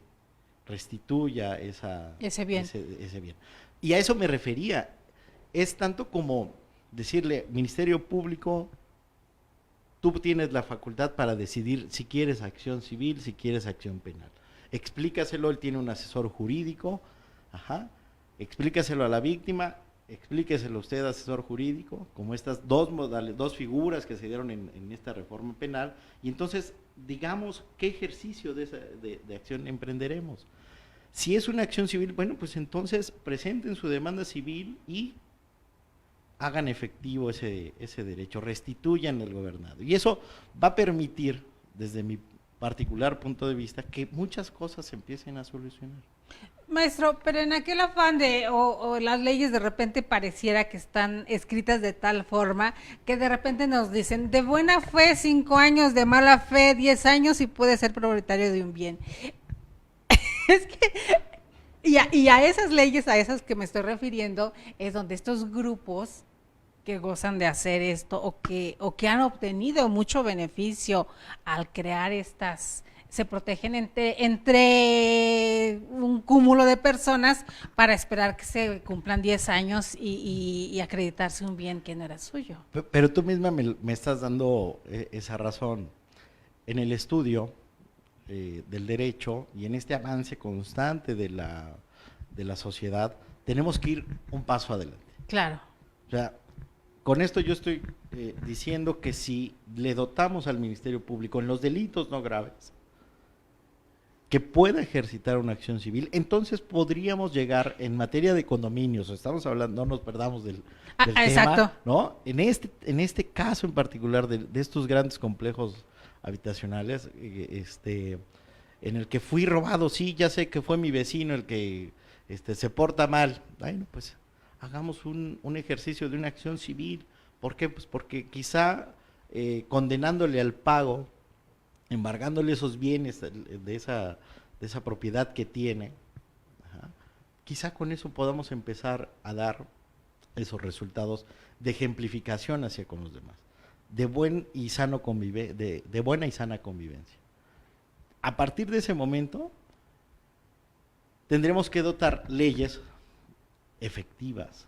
restituya ese bien. Y a eso me refería. Es tanto como decirle, Ministerio Público, tú tienes la facultad para decidir si quieres acción civil, si quieres acción penal. Explícaselo, él tiene un asesor jurídico, explícaselo a la víctima, explíqueselo usted, asesor jurídico, como estas dos figuras que se dieron en esta reforma penal, y entonces digamos qué ejercicio de acción emprenderemos. Si es una acción civil, bueno, pues entonces presenten su demanda civil y hagan efectivo ese derecho, restituyan el gobernado. Y eso va a permitir, desde mi particular punto de vista, que muchas cosas se empiecen a solucionar. Maestro, pero en aquel afán o las leyes de repente pareciera que están escritas de tal forma que de repente nos dicen, de buena fe 5 años, de mala fe 10 años y puede ser propietario de un bien. Es que, y a esas leyes, a esas que me estoy refiriendo, es donde estos grupos que gozan de hacer esto o que han obtenido mucho beneficio al crear estas, se protegen entre un cúmulo de personas para esperar que se cumplan 10 años y acreditarse un bien que no era suyo. Pero tú misma me estás dando esa razón. En el estudio del derecho y en este avance constante de la sociedad, tenemos que ir un paso adelante. Claro. O sea, con esto yo estoy diciendo que si le dotamos al Ministerio Público en los delitos no graves, que pueda ejercitar una acción civil, entonces podríamos llegar en materia de condominios, estamos hablando, no nos perdamos del tema, exacto. ¿no? En este caso en particular de estos grandes complejos habitacionales, en el que fui robado, sí, ya sé que fue mi vecino el que se porta mal, bueno, pues hagamos un ejercicio de una acción civil. ¿Por qué? Pues porque quizá condenándole al pago, embargándole esos bienes de esa propiedad que tiene, quizá con eso podamos empezar a dar esos resultados de ejemplificación hacia con los demás, de buena y sana convivencia. A partir de ese momento, tendremos que dotar leyes efectivas.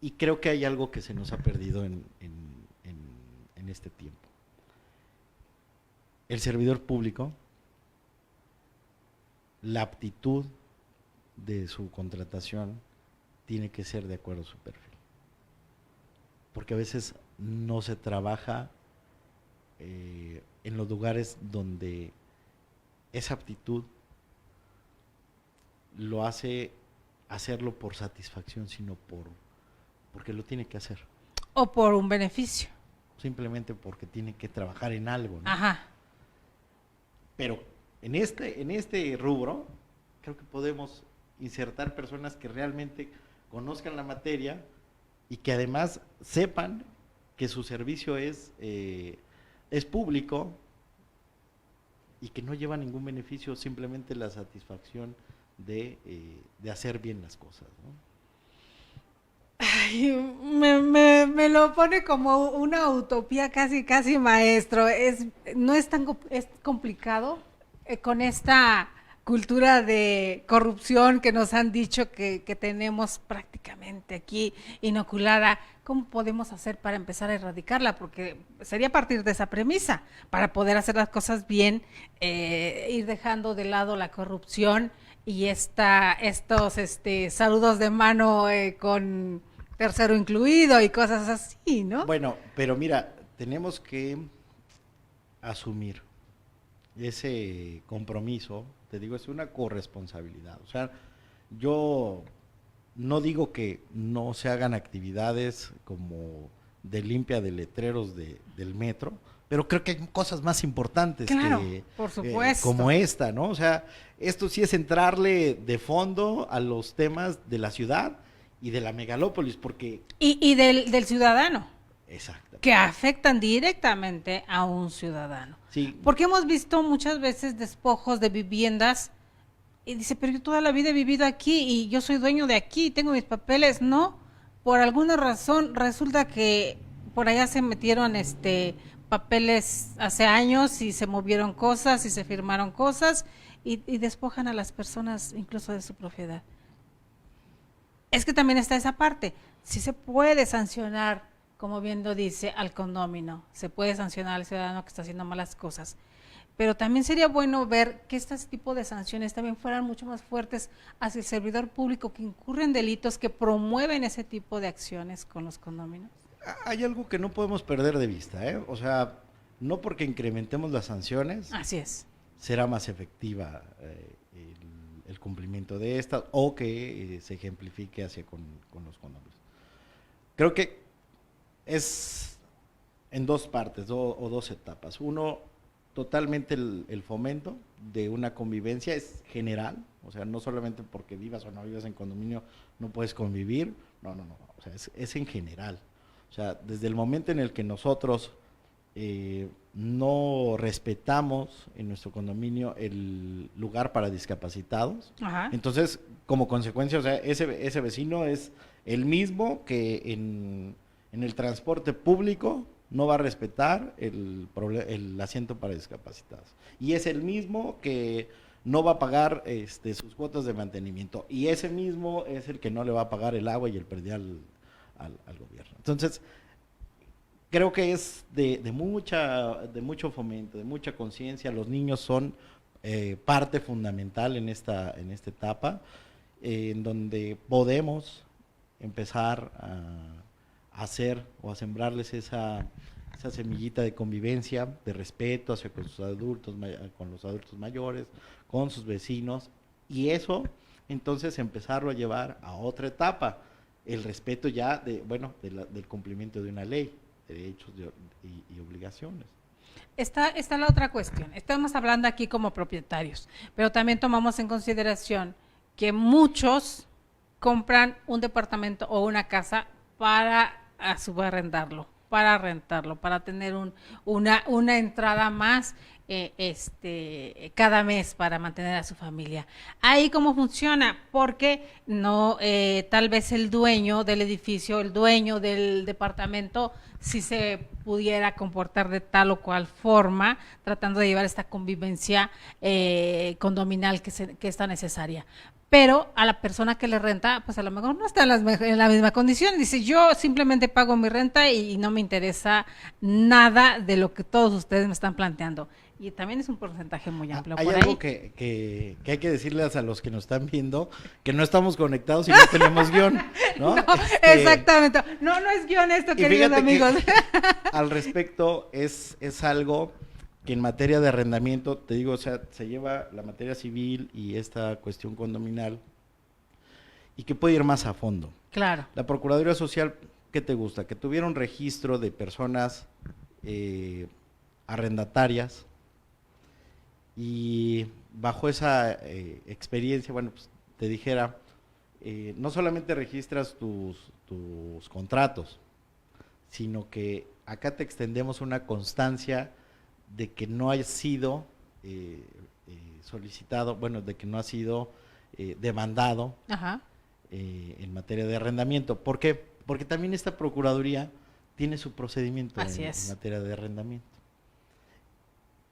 Y creo que hay algo que se nos ha perdido en este tiempo. El servidor público, la aptitud de su contratación tiene que ser de acuerdo a su perfil. Porque a veces no se trabaja en los lugares donde esa aptitud lo hace hacerlo por satisfacción, sino porque lo tiene que hacer. O por un beneficio. Simplemente porque tiene que trabajar en algo, ¿no? Ajá. Pero en este rubro, creo que podemos insertar personas que realmente conozcan la materia y que además sepan que su servicio es público y que no lleva ningún beneficio, simplemente la satisfacción de hacer bien las cosas, ¿no? Ay, me lo pone como una utopía casi, maestro. No es tan es complicado con esta cultura de corrupción que nos han dicho que tenemos prácticamente aquí inoculada. ¿Cómo podemos hacer para empezar a erradicarla? Porque sería a partir de esa premisa, para poder hacer las cosas bien, ir dejando de lado la corrupción y estos saludos de mano con tercero incluido y cosas así, ¿no? Bueno, pero mira, tenemos que asumir ese compromiso, te digo, es una corresponsabilidad. O sea, yo no digo que no se hagan actividades como de limpia de letreros del metro, pero creo que hay cosas más importantes, claro, por supuesto, como esta, ¿no? O sea, esto sí es entrarle de fondo a los temas de la ciudad y de la megalópolis, porque... Y del ciudadano. Exacto. Que afectan directamente a un ciudadano. Sí. Porque hemos visto muchas veces despojos de viviendas y dice, pero yo toda la vida he vivido aquí y yo soy dueño de aquí, tengo mis papeles. No, por alguna razón resulta que por allá se metieron papeles hace años y se movieron cosas y se firmaron cosas y despojan a las personas incluso de su propiedad. Es que también está esa parte, sí se puede sancionar, como bien lo dice, al condómino, se puede sancionar al ciudadano que está haciendo malas cosas, pero también sería bueno ver que este tipo de sanciones también fueran mucho más fuertes hacia el servidor público que incurre en delitos, que promueven ese tipo de acciones con los condóminos. Hay algo que no podemos perder de vista, ¿eh? O sea, no porque incrementemos las sanciones, así es, será más efectiva el cumplimiento de estas o que se ejemplifique hacia con los condóminos. creo que es en dos partes o dos etapas. Uno, totalmente el fomento de una convivencia es general, o sea, no solamente porque vivas o no vivas en condominio no puedes convivir, no, o sea, es en general. O sea, desde el momento en el que nosotros no respetamos en nuestro condominio el lugar para discapacitados, Ajá. entonces, como consecuencia, o sea, ese vecino es el mismo que en el transporte público no va a respetar el asiento para discapacitados. Y es el mismo que no va a pagar sus cuotas de mantenimiento. Y ese mismo es el que no le va a pagar el agua y el predial al gobierno. Entonces, creo que es de mucho fomento, de mucha conciencia. Los niños son parte fundamental en esta etapa, en donde podemos empezar a hacer o a sembrarles esa semillita de convivencia, de respeto hacia con sus adultos, con los adultos mayores, con sus vecinos, y eso entonces empezarlo a llevar a otra etapa, el respeto ya del cumplimiento de una ley, derechos y obligaciones. Está la otra cuestión. Estamos hablando aquí como propietarios, pero también tomamos en consideración que muchos compran un departamento o una casa para subarrendarlo, para rentarlo, para tener una entrada más cada mes para mantener a su familia. Ahí cómo funciona, porque no tal vez el dueño del edificio, el dueño del departamento, si se pudiera comportar de tal o cual forma, tratando de llevar esta convivencia condominal que está necesaria. Pero a la persona que le renta, pues a lo mejor no está en la misma condición. Dice, yo simplemente pago mi renta y no me interesa nada de lo que todos ustedes me están planteando. Y también es un porcentaje muy amplio. Hay por algo ahí. que hay que decirles a los que nos están viendo, que no estamos conectados y no tenemos guión, ¿no? No, exactamente. No es guión esto, queridos amigos. Al respecto, es algo que en materia de arrendamiento, te digo, o sea, se lleva la materia civil y esta cuestión condominal, y que puede ir más a fondo. Claro. La Procuraduría Social, ¿qué te gusta? Que tuviera un registro de personas arrendatarias, y bajo esa experiencia, bueno, pues te dijera, no solamente registras tus contratos, sino que acá te extendemos una constancia de que no haya sido solicitado, bueno, de que no ha sido demandado. Ajá. En materia de arrendamiento. ¿Por qué? Porque también esta Procuraduría tiene su procedimiento en materia de arrendamiento.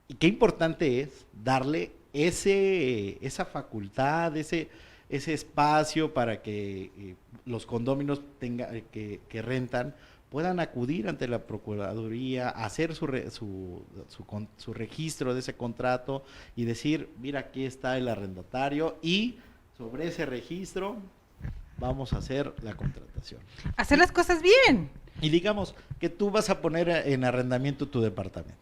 Y qué importante es darle esa facultad, ese espacio para que los condóminos que rentan puedan acudir ante la Procuraduría, hacer su registro de ese contrato y decir, mira, aquí está el arrendatario, y sobre ese registro vamos a hacer la contratación. Hacer las cosas bien. Y digamos que tú vas a poner en arrendamiento tu departamento.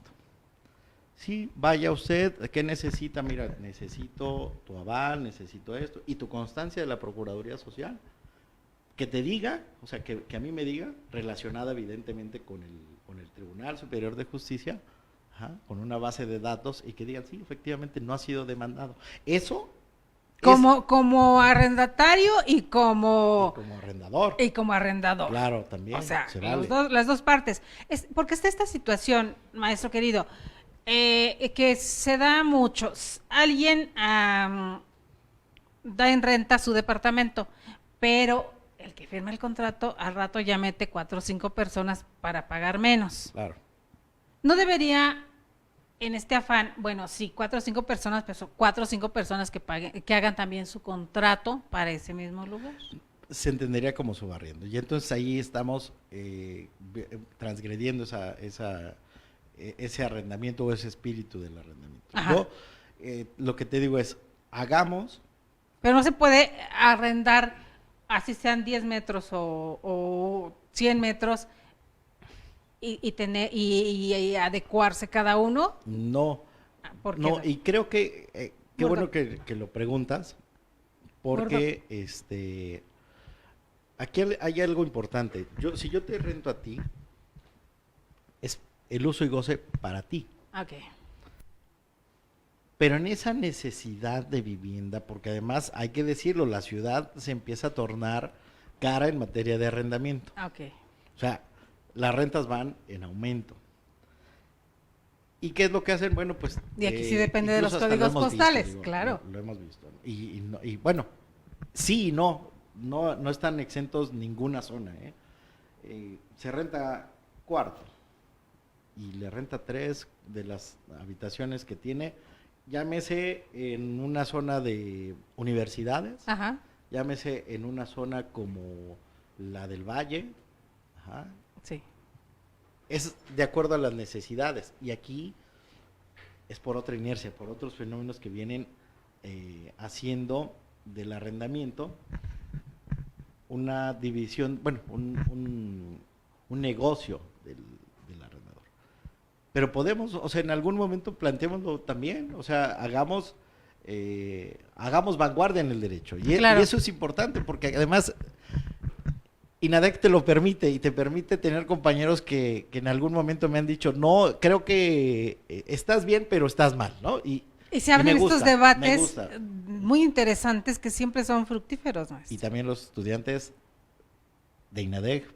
Sí, vaya usted, ¿qué necesita? Mira, necesito tu aval, necesito esto, y tu constancia de la Procuraduría Social, que te diga, o sea, que a mí me diga, relacionada evidentemente con el Tribunal Superior de Justicia, con una base de datos, y que digan, sí, efectivamente no ha sido demandado. Eso como arrendatario y como arrendador. Y como arrendador. Claro, también. O sea, se vale. las dos partes. Porque está esta situación, maestro querido, que se da mucho. Alguien da en renta su departamento, pero el que firma el contrato al rato ya mete 4 o 5 personas para pagar menos. Claro. No debería, en este afán, bueno, sí, 4 o 5 personas, pero 4 o 5 personas que paguen, que hagan también su contrato para ese mismo lugar. Se entendería como subarriendo. Y entonces ahí estamos transgrediendo ese arrendamiento o ese espíritu del arrendamiento. Ajá. Yo lo que te digo es, hagamos. Pero no se puede arrendar, así sean 10 metros o 100 metros, y adecuarse cada uno. No. ¿Por qué no, y creo que bueno que lo preguntas, porque aquí hay algo importante. Si yo te rento a ti, es el uso y goce para ti. Ok. Pero en esa necesidad de vivienda, porque además hay que decirlo, la ciudad se empieza a tornar cara en materia de arrendamiento. Ok. O sea, las rentas van en aumento. ¿Y qué es lo que hacen? Bueno, pues... Y aquí sí depende de los incluso hasta lo códigos hemos postales, visto, claro. Lo hemos visto. Y bueno, sí y no están exentos ninguna zona. Se renta cuarto y le renta 3 de las habitaciones que tiene, llámese en una zona de universidades, Ajá. llámese en una zona como la del Valle, ajá, Sí. es de acuerdo a las necesidades. Y aquí es por otra inercia, por otros fenómenos que vienen haciendo del arrendamiento una división, bueno, un negocio del arrendador. Pero podemos, o sea, en algún momento planteémoslo también, o sea, hagamos vanguardia en el derecho. Claro. Y eso es importante, porque además INADEC te lo permite y te permite tener compañeros que en algún momento me han dicho, no, creo que estás bien, pero estás mal, ¿no? Y se abren me gusta, estos me debates gusta. muy interesantes que siempre son fructíferos, maestro. Y también los estudiantes de INADEC,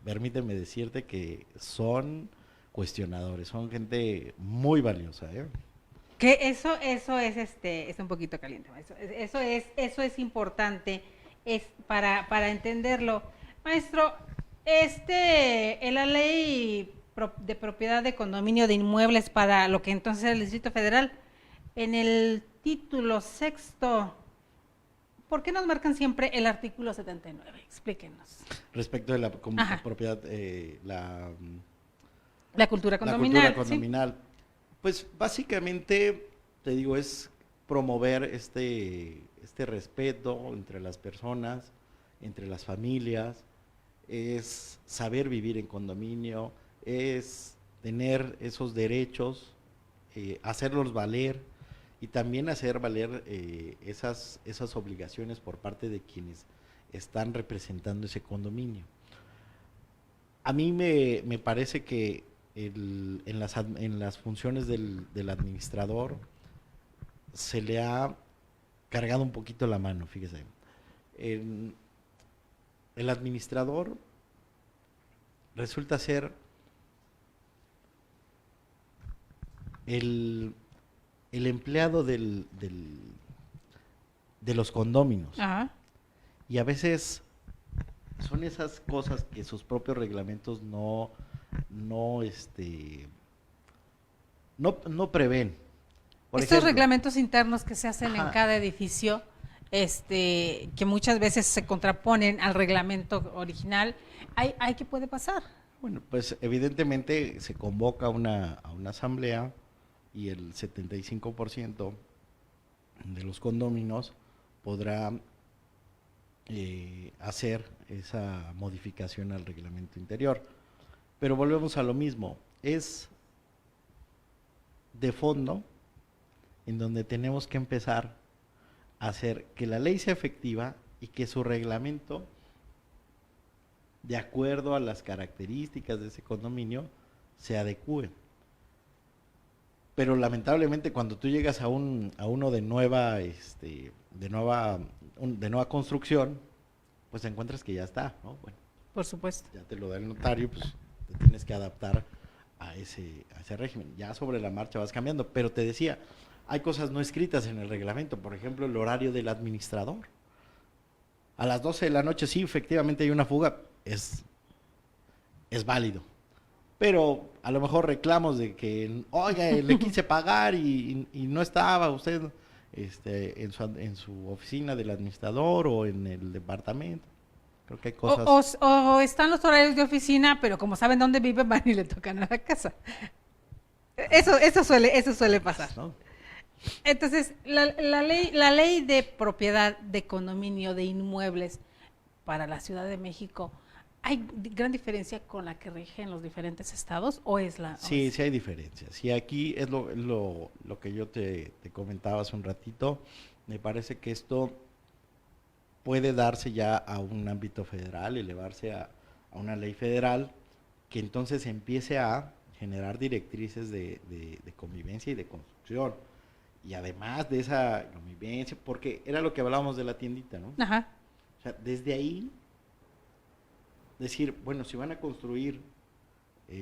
permíteme decirte que son cuestionadores, son gente muy valiosa, ¿eh? Que eso es un poquito caliente, maestro. Eso es importante, es para entenderlo. Maestro, en la ley de propiedad de condominio de inmuebles para lo que entonces es el Distrito Federal, en el título 6º, ¿por qué nos marcan siempre el artículo 79? Explíquenos. Respecto de la propiedad, La cultura condominal. La cultura condominal. ¿Sí? Pues básicamente, te digo, es promover este respeto entre las personas, entre las familias, es saber vivir en condominio, es tener esos derechos, hacerlos valer y también hacer valer esas obligaciones por parte de quienes están representando ese condominio. A mí me parece que en las funciones del administrador se le ha cargado un poquito la mano, fíjese. El administrador resulta ser el empleado de los condóminos. Ajá. Y a veces son esas cosas que sus propios reglamentos no prevén. Por Estos ejemplo, reglamentos internos que se hacen ajá, en cada edificio, que muchas veces se contraponen al reglamento original, ¿hay qué puede pasar? bueno, pues evidentemente se convoca a una asamblea y el 75% de los condóminos podrá hacer esa modificación al reglamento interior. Pero volvemos a lo mismo, es de fondo en donde tenemos que empezar a hacer que la ley sea efectiva y que su reglamento, de acuerdo a las características de ese condominio, se adecúe. Pero lamentablemente cuando tú llegas a uno de nueva construcción, pues encuentras que ya está, ¿no? Bueno, Por supuesto. ya te lo da el notario, pues te tienes que adaptar a ese régimen. Ya sobre la marcha vas cambiando, pero te decía, hay cosas no escritas en el reglamento, por ejemplo, el horario del administrador. A las 12 de la noche sí, efectivamente hay una fuga, es válido. Pero a lo mejor reclamos de que, oiga, le quise pagar y no estaba usted en su oficina del administrador o en el departamento. Creo que hay cosas... O están los horarios de oficina, pero como saben dónde vive, van y le tocan a la casa. Eso suele pasar, ¿no? Entonces, la ley de propiedad de condominio de inmuebles para la Ciudad de México, ¿hay gran diferencia con la que rige en los diferentes estados o es la...? Sí, sí hay diferencias. Sí, aquí es lo que yo te comentaba hace un ratito. Me parece que esto puede darse ya a un ámbito federal, elevarse a una ley federal, que entonces empiece a generar directrices de convivencia y de construcción. Y además de esa convivencia, porque era lo que hablábamos de la tiendita, ¿no? Ajá. O sea, desde ahí, decir, bueno, si van a construir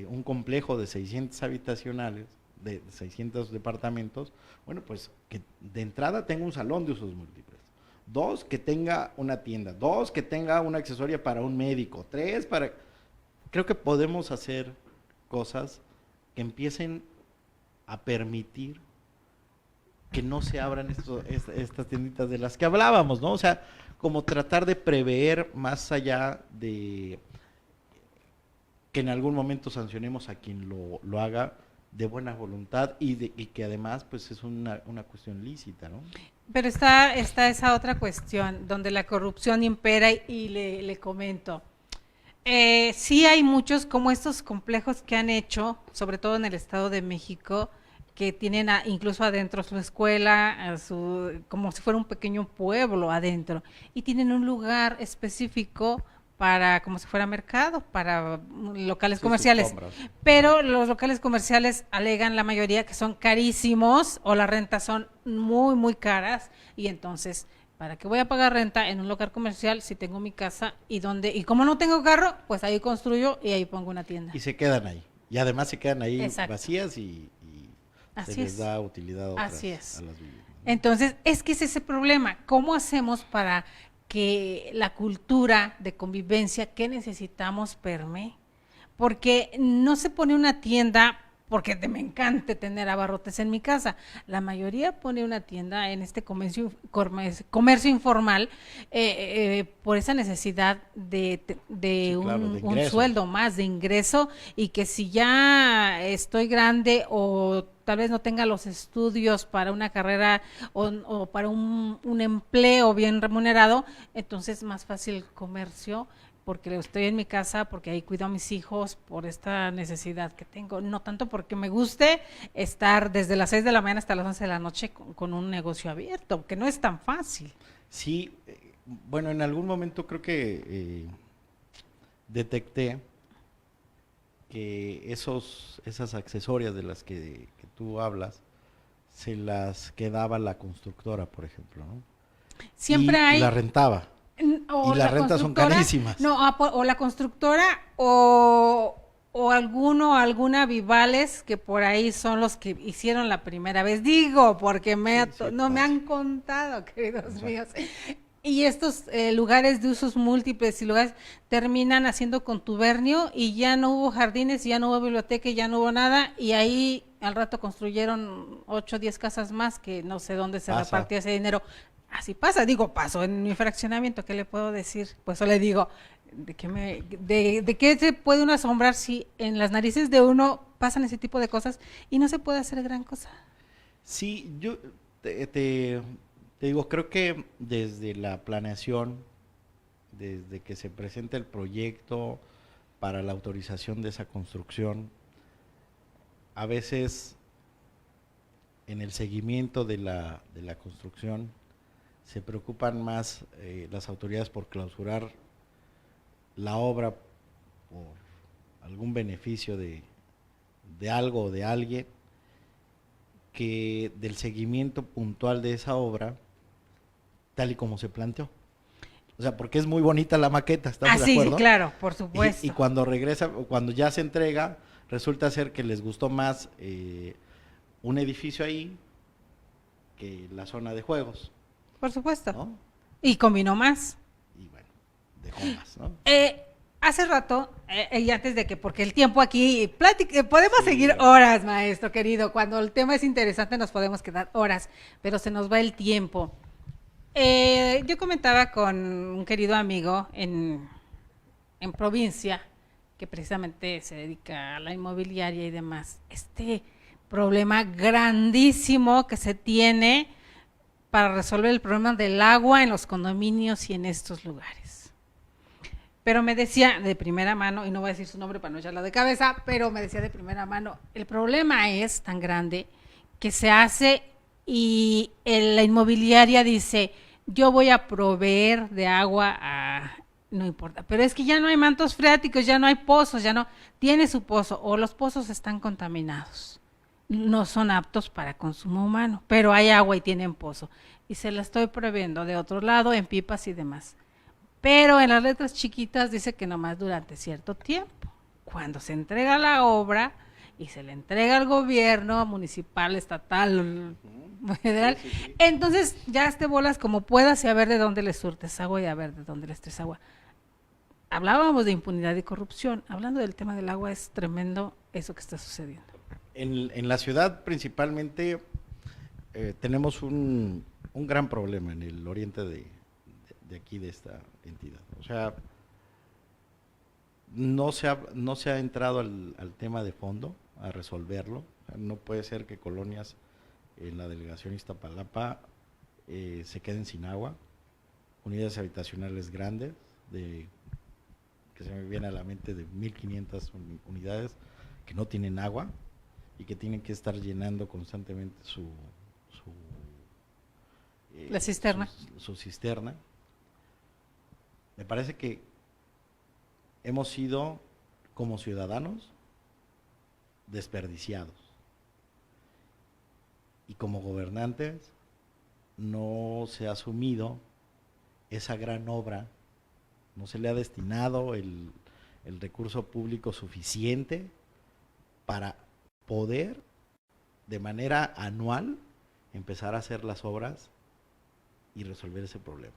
un complejo de 600 habitacionales, de 600 departamentos, bueno, pues que de entrada tenga un salón de usos múltiples. 2, que tenga una tienda. 2, que tenga una accesoria para un médico. 3, para... Creo que podemos hacer cosas que empiecen a permitir que no se abran estas tienditas de las que hablábamos, ¿no? O sea, como tratar de prever más allá de que en algún momento sancionemos a quien lo haga de buena voluntad y que además pues es una cuestión lícita, ¿no? Pero está esa otra cuestión donde la corrupción impera y le comento. Sí hay muchos como estos complejos que han hecho, sobre todo en el Estado de México, que tienen incluso adentro su escuela, como si fuera un pequeño pueblo adentro, y tienen un lugar específico para, como si fuera mercado, para locales comerciales. Pero los locales comerciales alegan la mayoría que son carísimos o las rentas son muy, muy caras, y entonces, ¿para qué voy a pagar renta en un local comercial si tengo mi casa y como no tengo carro, pues ahí construyo y ahí pongo una tienda? Y se quedan ahí. Y además se quedan ahí Exacto. Vacías y se les da utilidad a otras, Así es. a las viviendas. Entonces, es que es ese problema. ¿Cómo hacemos para que la cultura de convivencia que necesitamos permee? Porque no se pone una tienda porque me encante tener abarrotes en mi casa. La mayoría pone una tienda en este comercio informal por esa necesidad de Sí, claro, de un sueldo más, de ingreso, y que si ya estoy grande o tal vez no tenga los estudios para una carrera o para un empleo bien remunerado, entonces más fácil el comercio, porque estoy en mi casa, porque ahí cuido a mis hijos, por esta necesidad que tengo, no tanto porque me guste estar desde las 6 de la mañana hasta las 11 de la noche con un negocio abierto, que no es tan fácil. Sí, bueno, en algún momento creo que detecté que esas accesorias de las que tú hablas, se las quedaba la constructora, por ejemplo, ¿no? Siempre hay... la rentaba. O y las rentas son carísimas. No, o la constructora o alguna Vivales, que por ahí son los que hicieron la primera vez. Digo, porque me han contado, queridos míos. Y estos lugares de usos múltiples y lugares terminan haciendo contubernio y ya no hubo jardines, ya no hubo biblioteca, ya no hubo nada, y ahí al rato construyeron 8 o 10 casas más que no sé dónde se repartía ese dinero. Así pasa, pasó en mi fraccionamiento, ¿qué le puedo decir? Pues eso le digo, ¿de qué se puede uno asombrar si en las narices de uno pasan ese tipo de cosas y no se puede hacer gran cosa? Sí, yo te digo, creo que desde la planeación, desde que se presenta el proyecto para la autorización de esa construcción, a veces en el seguimiento de la construcción, se preocupan más las autoridades por clausurar la obra por algún beneficio de algo o de alguien, que del seguimiento puntual de esa obra tal y como se planteó. O sea, porque es muy bonita la maqueta, ¿estamos de acuerdo? Sí, claro, por supuesto. Y cuando regresa, cuando ya se entrega, resulta ser que les gustó más un edificio ahí que la zona de juegos. Por supuesto. ¿No? Y combinó más. Y bueno, dejó más, ¿no? Hace rato, y antes de que, porque el tiempo aquí, podemos seguir horas, maestro querido, cuando el tema es interesante nos podemos quedar horas, pero se nos va el tiempo. Yo comentaba con un querido amigo en provincia, que precisamente se dedica a la inmobiliaria y demás, este problema grandísimo que se tiene para resolver el problema del agua en los condominios y en estos lugares. Pero me decía de primera mano, y no voy a decir su nombre para no echarla de cabeza, pero me decía de primera mano, el problema es tan grande que se hace y la inmobiliaria dice, yo voy a proveer de agua no importa, pero es que ya no hay mantos freáticos, ya no hay pozos, ya no, tiene su pozo, o los pozos están contaminados, no son aptos para consumo humano, pero hay agua y tienen pozo, y se la estoy proveyendo de otro lado, en pipas y demás. Pero en las letras chiquitas dice que nomás durante cierto tiempo. Cuando se entrega la obra y se le entrega al gobierno municipal, estatal, federal, Sí, sí, sí. entonces ya te bolas como puedas y a ver de dónde le surtes agua y a ver de dónde les tres agua. Hablábamos de impunidad y corrupción. Hablando del tema del agua, es tremendo eso que está sucediendo. En la ciudad principalmente tenemos un gran problema en el oriente de aquí, de esta entidad. O sea, no se ha entrado al tema de fondo, a resolverlo. O sea, no puede ser que colonias en la delegación Iztapalapa se queden sin agua, unidades habitacionales grandes, que se me viene a la mente de 1.500 unidades que no tienen agua y que tienen que estar llenando constantemente la cisterna. Su cisterna. Me parece que hemos sido, como ciudadanos, desperdiciados. Y como gobernantes, no se ha asumido esa gran obra, no se le ha destinado el recurso público suficiente para poder, de manera anual, empezar a hacer las obras y resolver ese problema.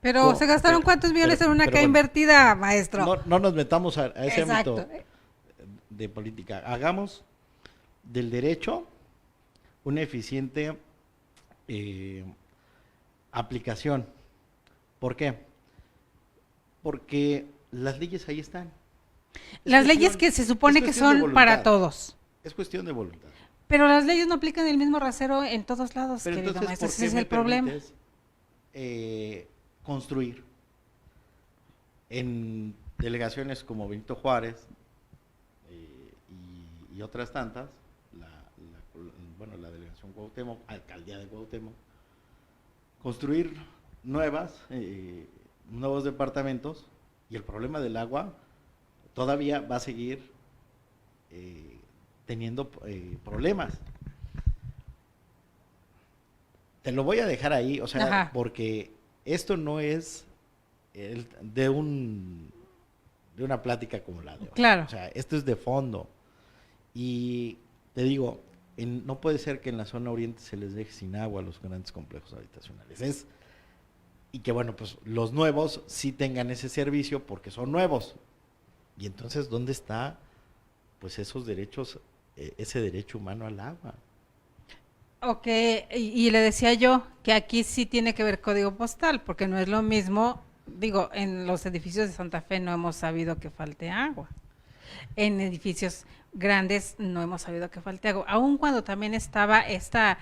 Pero se gastaron cuántos millones en una calle invertida, maestro. No nos metamos a ese Exacto. ámbito de política. Hagamos del derecho una eficiente aplicación. ¿Por qué? Porque las leyes ahí están. Las leyes que se supone que son para todos. Es cuestión de voluntad. Pero las leyes no aplican el mismo rasero en todos lados, Pero querido entonces, maestro. ¿por Ese qué es me el problema. permites construir en delegaciones como Benito Juárez y otras tantas, la delegación Cuauhtémoc, alcaldía de Cuauhtémoc, construir nuevos departamentos, y el problema del agua todavía va a seguir teniendo problemas? Te lo voy a dejar ahí, o sea, Ajá. porque esto no es de una plática como la de hoy. Claro. O sea, esto es de fondo. Y te digo, no puede ser que en la zona oriente se les deje sin agua a los grandes complejos habitacionales. Y que bueno, pues los nuevos sí tengan ese servicio porque son nuevos. Y entonces, ¿dónde está pues esos derechos, ese derecho humano al agua? Ok, y le decía yo que aquí sí tiene que ver código postal, porque no es lo mismo, digo, en los edificios de Santa Fe no hemos sabido que falte agua. En edificios grandes no hemos sabido que falte agua, aun cuando también estaba este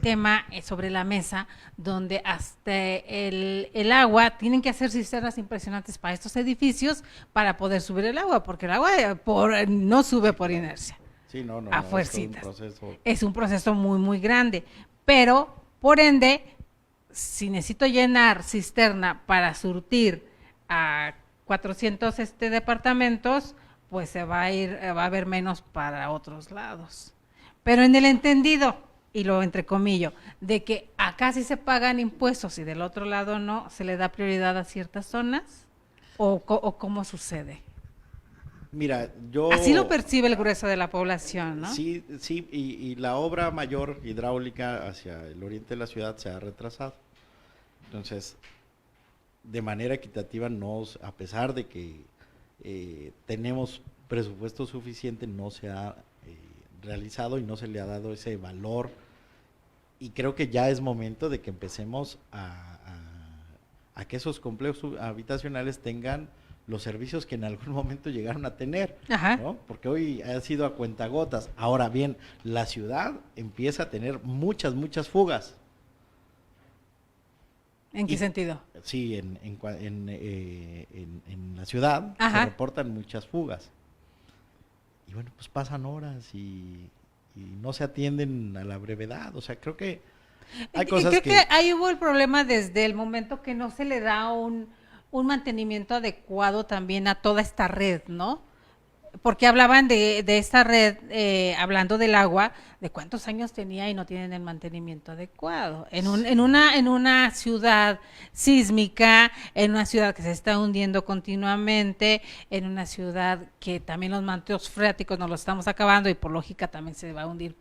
tema sobre la mesa, donde hasta el agua, tienen que hacer cisternas impresionantes para estos edificios para poder subir el agua, porque el agua no sube por inercia. Sí, no, A fuercitas. Es un proceso. Es un proceso muy, muy grande. Pero, por ende, si necesito llenar cisterna para surtir a 400 departamentos, pues se va a haber menos para otros lados. Pero en el entendido, y lo entrecomillo, de que acá sí se pagan impuestos y del otro lado no, ¿se le da prioridad a ciertas zonas? ¿O cómo sucede? Mira, Así lo percibe el grueso de la población, ¿no? Sí, sí, y la obra mayor hidráulica hacia el oriente de la ciudad se ha retrasado. Entonces, de manera equitativa, a pesar de que tenemos presupuesto suficiente, no se ha realizado y no se le ha dado ese valor. Y creo que ya es momento de que empecemos a que esos complejos habitacionales tengan los servicios que en algún momento llegaron a tener, Ajá. ¿no? Porque hoy ha sido a cuentagotas. Ahora bien, la ciudad empieza a tener muchas fugas. ¿En qué sentido? Sí, en la ciudad Ajá. se reportan muchas fugas. Y bueno, pues pasan horas y no se atienden a la brevedad. O sea, creo que Hay Y cosas creo que ahí hubo el problema desde el momento que no se le da un mantenimiento adecuado también a toda esta red, ¿no? Porque hablaban de esta red, hablando del agua, de cuántos años tenía y no tienen el mantenimiento adecuado. En una ciudad sísmica, en una ciudad que se está hundiendo continuamente, en una ciudad que también los mantos freáticos nos los estamos acabando y por lógica también se va a hundir,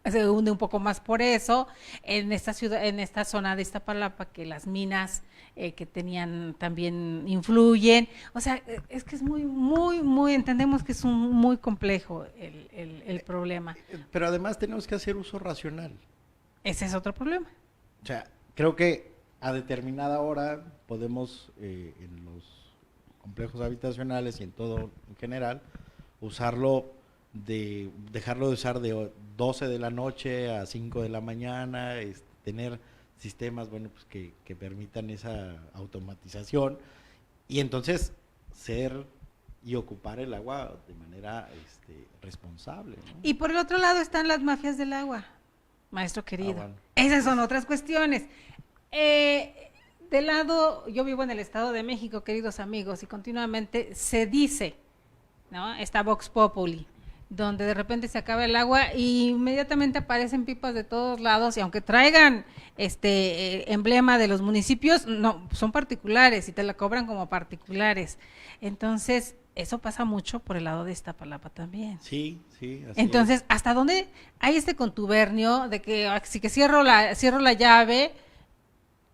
se hunde un poco más por eso. En esta ciudad, en esta zona de Iztapalapa, que las minas que tenían también influyen. O sea, es que es muy, entendemos que es muy complejo el problema. Pero además tenemos que hacer uso racional. Ese es otro problema. O sea, creo que a determinada hora podemos, en los complejos habitacionales y en todo en general, dejarlo de usar de 12 de la noche a 5 de la mañana, tener sistemas, bueno, pues que permitan esa automatización y entonces ser y ocupar el agua de manera responsable, ¿no? Y por el otro lado están las mafias del agua, maestro querido. Bueno. Esas son otras cuestiones. Del lado, yo vivo en el Estado de México, queridos amigos, y continuamente se dice, ¿no? Está Vox Populi, donde de repente se acaba el agua y inmediatamente aparecen pipas de todos lados y aunque traigan emblema de los municipios, no, son particulares y te la cobran como particulares. Entonces, eso pasa mucho por el lado de Iztapalapa también. Sí, sí, así entonces, ¿hasta dónde hay este contubernio de que así que cierro la llave?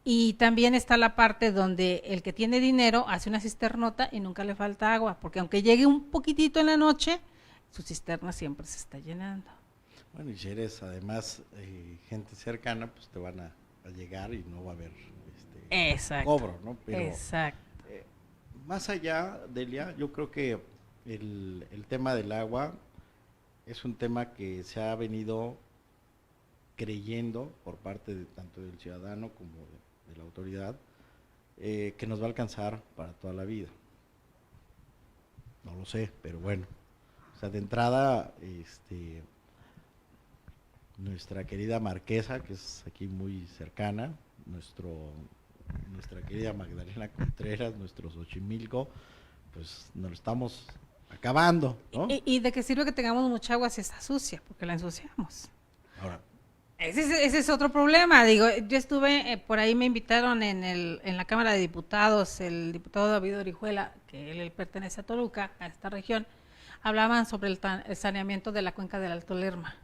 Y también está la parte donde el que tiene dinero hace una cisternota y nunca le falta agua, porque aunque llegue un poquitito en la noche, su cisterna siempre se está llenando. Bueno, y si eres además gente cercana, pues te van a llegar y no va a haber Exacto, cobro, ¿no? Pero, exacto. Más allá, Delia, yo creo que el tema del agua es un tema que se ha venido creyendo por parte de tanto del ciudadano como de la autoridad, que nos va a alcanzar para toda la vida. No lo sé, pero bueno. O sea, de entrada, nuestra querida Marquesa, que es aquí muy cercana, nuestra querida Magdalena Contreras, nuestro Xochimilco, pues nos lo estamos acabando, ¿no? ¿Y de qué sirve que tengamos mucha agua si está sucia? Porque la ensuciamos. Ahora, ese es otro problema. Digo, yo estuve, por ahí me invitaron en la Cámara de Diputados, el diputado David Orihuela, que él pertenece a Toluca, a esta región, hablaban sobre el saneamiento de la cuenca del Alto Lerma.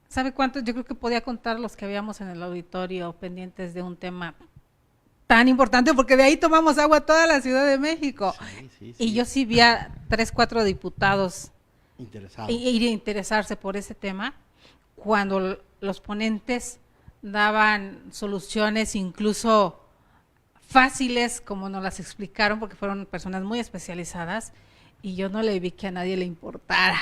¿Sabe cuántos? Yo creo que podía contar los que habíamos en el auditorio pendientes de un tema tan importante, porque de ahí tomamos agua toda la Ciudad de México. Sí. Y yo sí vi a 3, 4 diputados ir a interesarse por ese tema, cuando los ponentes daban soluciones incluso fáciles, como nos las explicaron, porque fueron personas muy especializadas, y yo no le vi que a nadie le importara.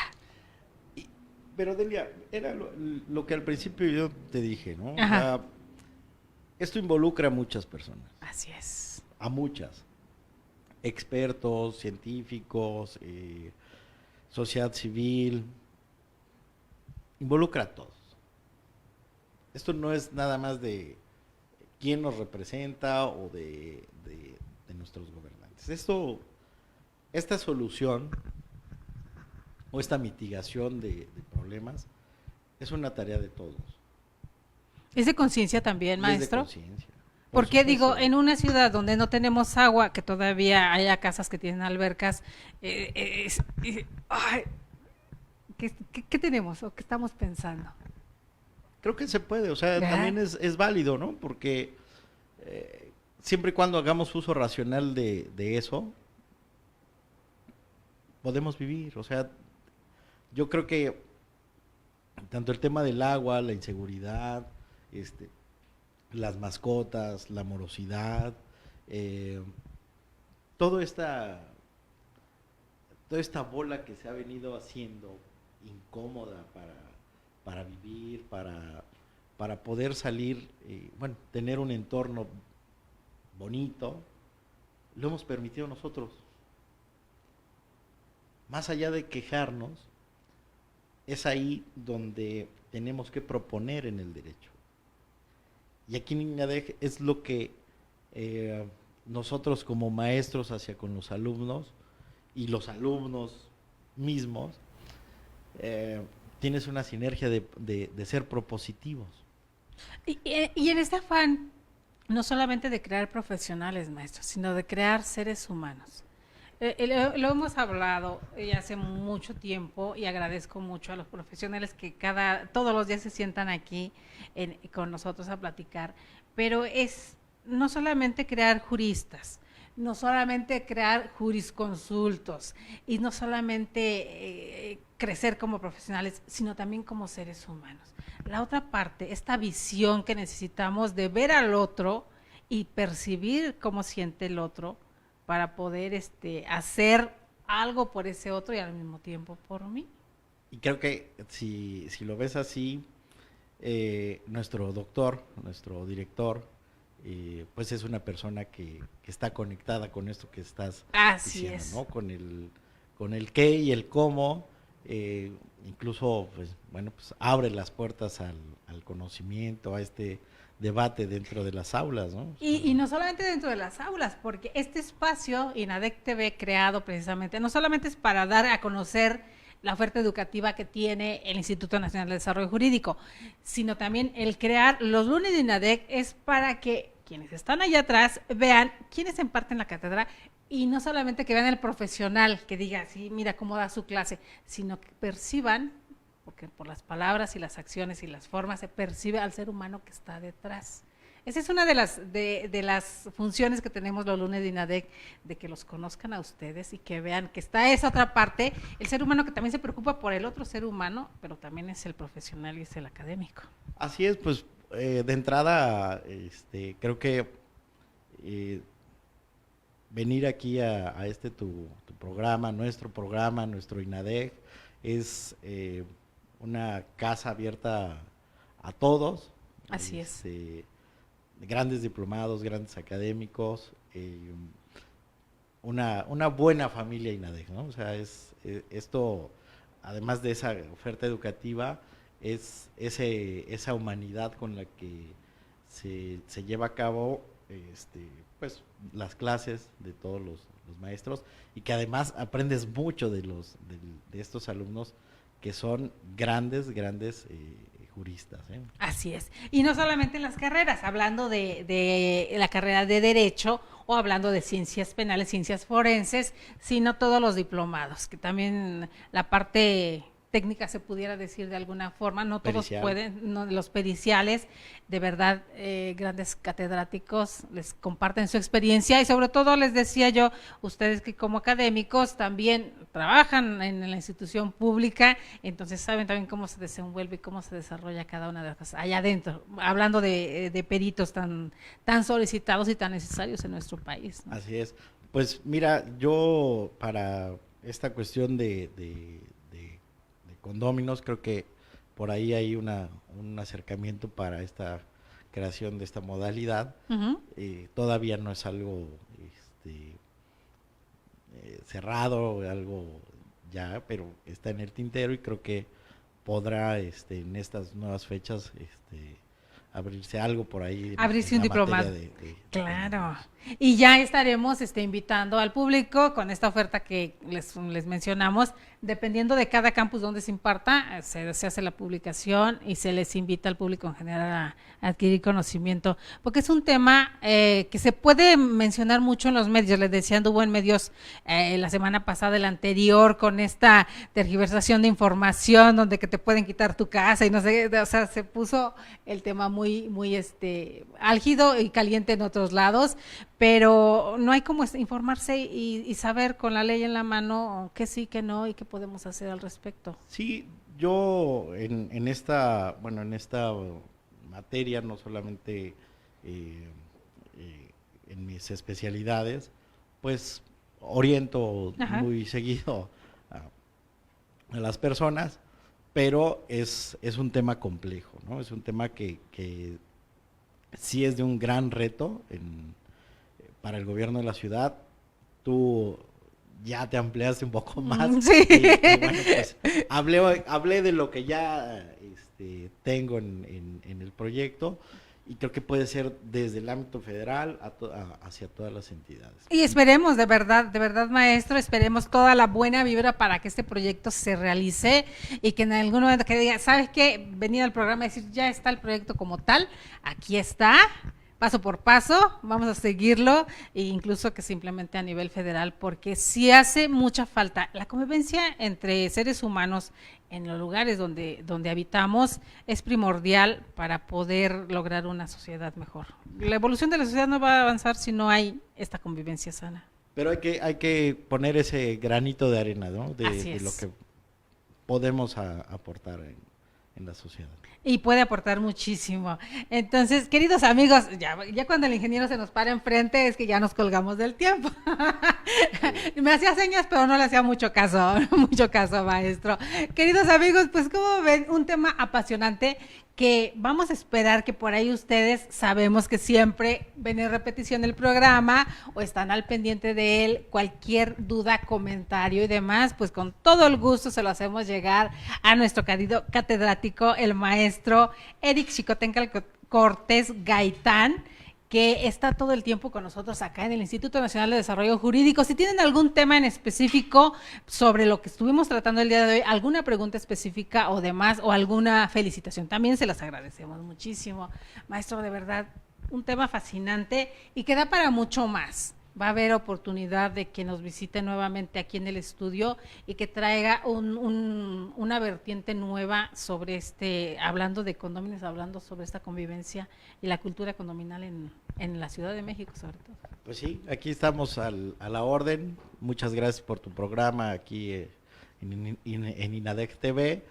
Pero Delia, era lo que al principio yo te dije, ¿no? Ajá. O sea, esto involucra a muchas personas. Así es. A muchas. Expertos, científicos, sociedad civil. Involucra a todos. Esto no es nada más de quién nos representa o de nuestros gobernantes. Esta solución o esta mitigación de problemas es una tarea de todos. Es de conciencia también, maestro. Es de conciencia. Porque digo, en una ciudad donde no tenemos agua, que todavía haya casas que tienen albercas, ¿qué tenemos o qué estamos pensando? Creo que se puede, o sea, ¿verdad? también es válido, ¿no? Porque siempre y cuando hagamos uso racional de eso, podemos vivir. O sea, yo creo que tanto el tema del agua, la inseguridad, las mascotas, la morosidad, toda esta bola que se ha venido haciendo incómoda para vivir, para poder salir, bueno, tener un entorno bonito, lo hemos permitido nosotros. Más allá de quejarnos, es ahí donde tenemos que proponer en el derecho. Y aquí en INADEG es lo que nosotros como maestros hacia con los alumnos y los alumnos mismos, tienes una sinergia de ser propositivos. Y en este afán, no solamente de crear profesionales, maestros, sino de crear seres humanos. Lo hemos hablado hace mucho tiempo y agradezco mucho a los profesionales que todos los días se sientan aquí con nosotros a platicar, pero es no solamente crear juristas, no solamente crear jurisconsultos y no solamente crecer como profesionales, sino también como seres humanos. La otra parte, esta visión que necesitamos de ver al otro y percibir cómo siente el otro para poder hacer algo por ese otro y al mismo tiempo por mí. Y creo que si lo ves así, nuestro doctor, nuestro director, pues es una persona que está conectada con esto que estás diciendo, ¿no? Con el qué y el cómo, incluso, pues, bueno, pues abre las puertas al conocimiento, a este debate dentro de las aulas, ¿no? Y no solamente dentro de las aulas, porque este espacio, INADEG TV, creado precisamente, no solamente es para dar a conocer la oferta educativa que tiene el Instituto Nacional de Desarrollo Jurídico, sino también el crear los lunes de INADEG es para que quienes están allá atrás vean quiénes imparten la cátedra y no solamente que vean el profesional que diga, sí, mira cómo da su clase, sino que perciban, porque por las palabras y las acciones y las formas se percibe al ser humano que está detrás. Esa es una de las funciones que tenemos los lunes de INADEG, de que los conozcan a ustedes y que vean que está esa otra parte, el ser humano que también se preocupa por el otro ser humano, pero también es el profesional y es el académico. Así es, pues de entrada, creo que venir aquí a tu programa, nuestro INADEG, es una casa abierta a todos. Así es. Grandes diplomados, grandes académicos, una buena familia INADEG, ¿no? O sea, esto, además de esa oferta educativa, es esa humanidad con la que se lleva a cabo pues las clases de todos los maestros, y que además aprendes mucho de estos alumnos que son grandes juristas. Así es. Y no solamente en las carreras, hablando de la carrera de Derecho o hablando de ciencias penales, ciencias forenses, sino todos los diplomados, que también la parte técnica se pudiera decir de alguna forma, no todos pueden, no, los periciales, de verdad, grandes catedráticos les comparten su experiencia y sobre todo les decía yo, ustedes que como académicos también trabajan en la institución pública, entonces saben también cómo se desenvuelve y cómo se desarrolla cada una de las cosas allá adentro, hablando de peritos tan solicitados y tan necesarios en nuestro país, ¿no? Así es. Pues mira, yo para esta cuestión de condóminos, creo que por ahí hay un acercamiento para esta creación de esta modalidad. Todavía no es algo cerrado, algo ya, pero está en el tintero y creo que podrá en estas nuevas fechas abrirse algo por ahí. Abrirse un diplomado. Claro. Y ya estaremos invitando al público con esta oferta que les mencionamos. Dependiendo de cada campus donde se imparta, se hace la publicación y se les invita al público en general a adquirir conocimiento, porque es un tema que se puede mencionar mucho en los medios. Les decía, anduvo en medios la semana pasada, el anterior, con esta tergiversación de información donde que te pueden quitar tu casa y no sé, o sea, se puso el tema muy álgido y caliente en otros lados, pero no hay como informarse y saber con la ley en la mano qué sí, qué no y qué podemos hacer al respecto. Sí, yo en esta materia, no solamente en mis especialidades, pues oriento muy seguido a las personas, pero es un tema complejo, ¿no? Es un tema que sí es de un gran reto para el gobierno de la ciudad. Tú ya te ampliaste un poco más. Sí. Y bueno, pues hablé de lo que ya tengo en el proyecto, y creo que puede ser desde el ámbito federal hacia todas las entidades. Y esperemos, de verdad, maestro, esperemos toda la buena vibra para que este proyecto se realice y que en algún momento que diga, ¿sabes qué? Venir al programa y decir, ya está el proyecto como tal, aquí está, paso por paso, vamos a seguirlo, e incluso que se implemente a nivel federal, porque sí hace mucha falta. La convivencia entre seres humanos en los lugares donde habitamos es primordial para poder lograr una sociedad mejor. La evolución de la sociedad no va a avanzar si no hay esta convivencia sana. Pero hay que poner ese granito de arena, ¿no? De lo que podemos aportar en la sociedad. Y puede aportar muchísimo. Entonces, queridos amigos, ya cuando el ingeniero se nos para enfrente es que ya nos colgamos del tiempo. Me hacía señas, pero no le hacía mucho caso, maestro. Queridos amigos, pues como ven, un tema apasionante que vamos a esperar que por ahí ustedes, sabemos que siempre ven en repetición el programa o están al pendiente de él, cualquier duda, comentario y demás, pues con todo el gusto se lo hacemos llegar a nuestro querido catedrático, el maestro Eric Xicotencal Cortés Gaitán, que está todo el tiempo con nosotros acá en el Instituto Nacional de Desarrollo Jurídico. Si tienen algún tema en específico sobre lo que estuvimos tratando el día de hoy, alguna pregunta específica o demás, o alguna felicitación, también se las agradecemos muchísimo. Maestro, de verdad, un tema fascinante y que da para mucho más. Va a haber oportunidad de que nos visite nuevamente aquí en el estudio y que traiga una vertiente nueva sobre hablando de condóminos, hablando sobre esta convivencia y la cultura condominal en la Ciudad de México, sobre todo. Pues sí, aquí estamos a la orden. Muchas gracias por tu programa aquí en INADEC TV.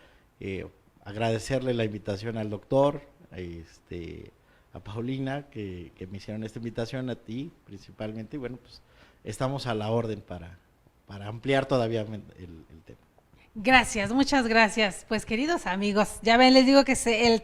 Agradecerle la invitación al doctor, a Paulina, que me hicieron esta invitación, a ti principalmente, y bueno, pues estamos a la orden para ampliar todavía el tema. Gracias, muchas gracias. Pues queridos amigos, ya ven, les digo que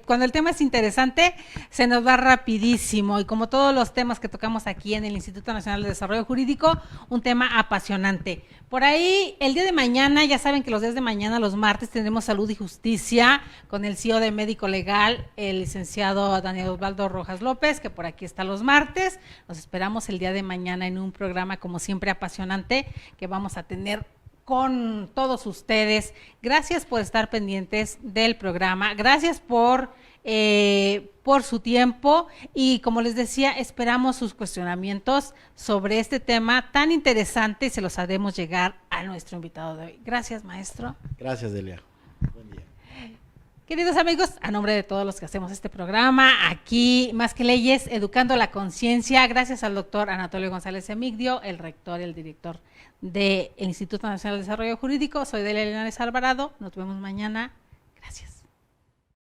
cuando el tema es interesante, se nos va rapidísimo, y como todos los temas que tocamos aquí en el Instituto Nacional de Desarrollo Jurídico, un tema apasionante. Por ahí, el día de mañana, ya saben que los días de mañana, los martes, tendremos Salud y Justicia con el CEO de Médico Legal, el licenciado Daniel Osvaldo Rojas López, que por aquí está los martes. Nos esperamos el día de mañana en un programa, como siempre, apasionante, que vamos a tener con todos ustedes. Gracias por estar pendientes del programa, gracias por su tiempo, y como les decía, esperamos sus cuestionamientos sobre este tema tan interesante y se los haremos llegar a nuestro invitado de hoy. Gracias, maestro. Gracias, Delia. Buen día. Queridos amigos, a nombre de todos los que hacemos este programa, aquí, Más que Leyes, Educando la Conciencia, gracias al doctor Anatolio González Emigdio, el rector y el director del Instituto Nacional de Desarrollo Jurídico. Soy Delia Linares Alvarado, nos vemos mañana. Gracias.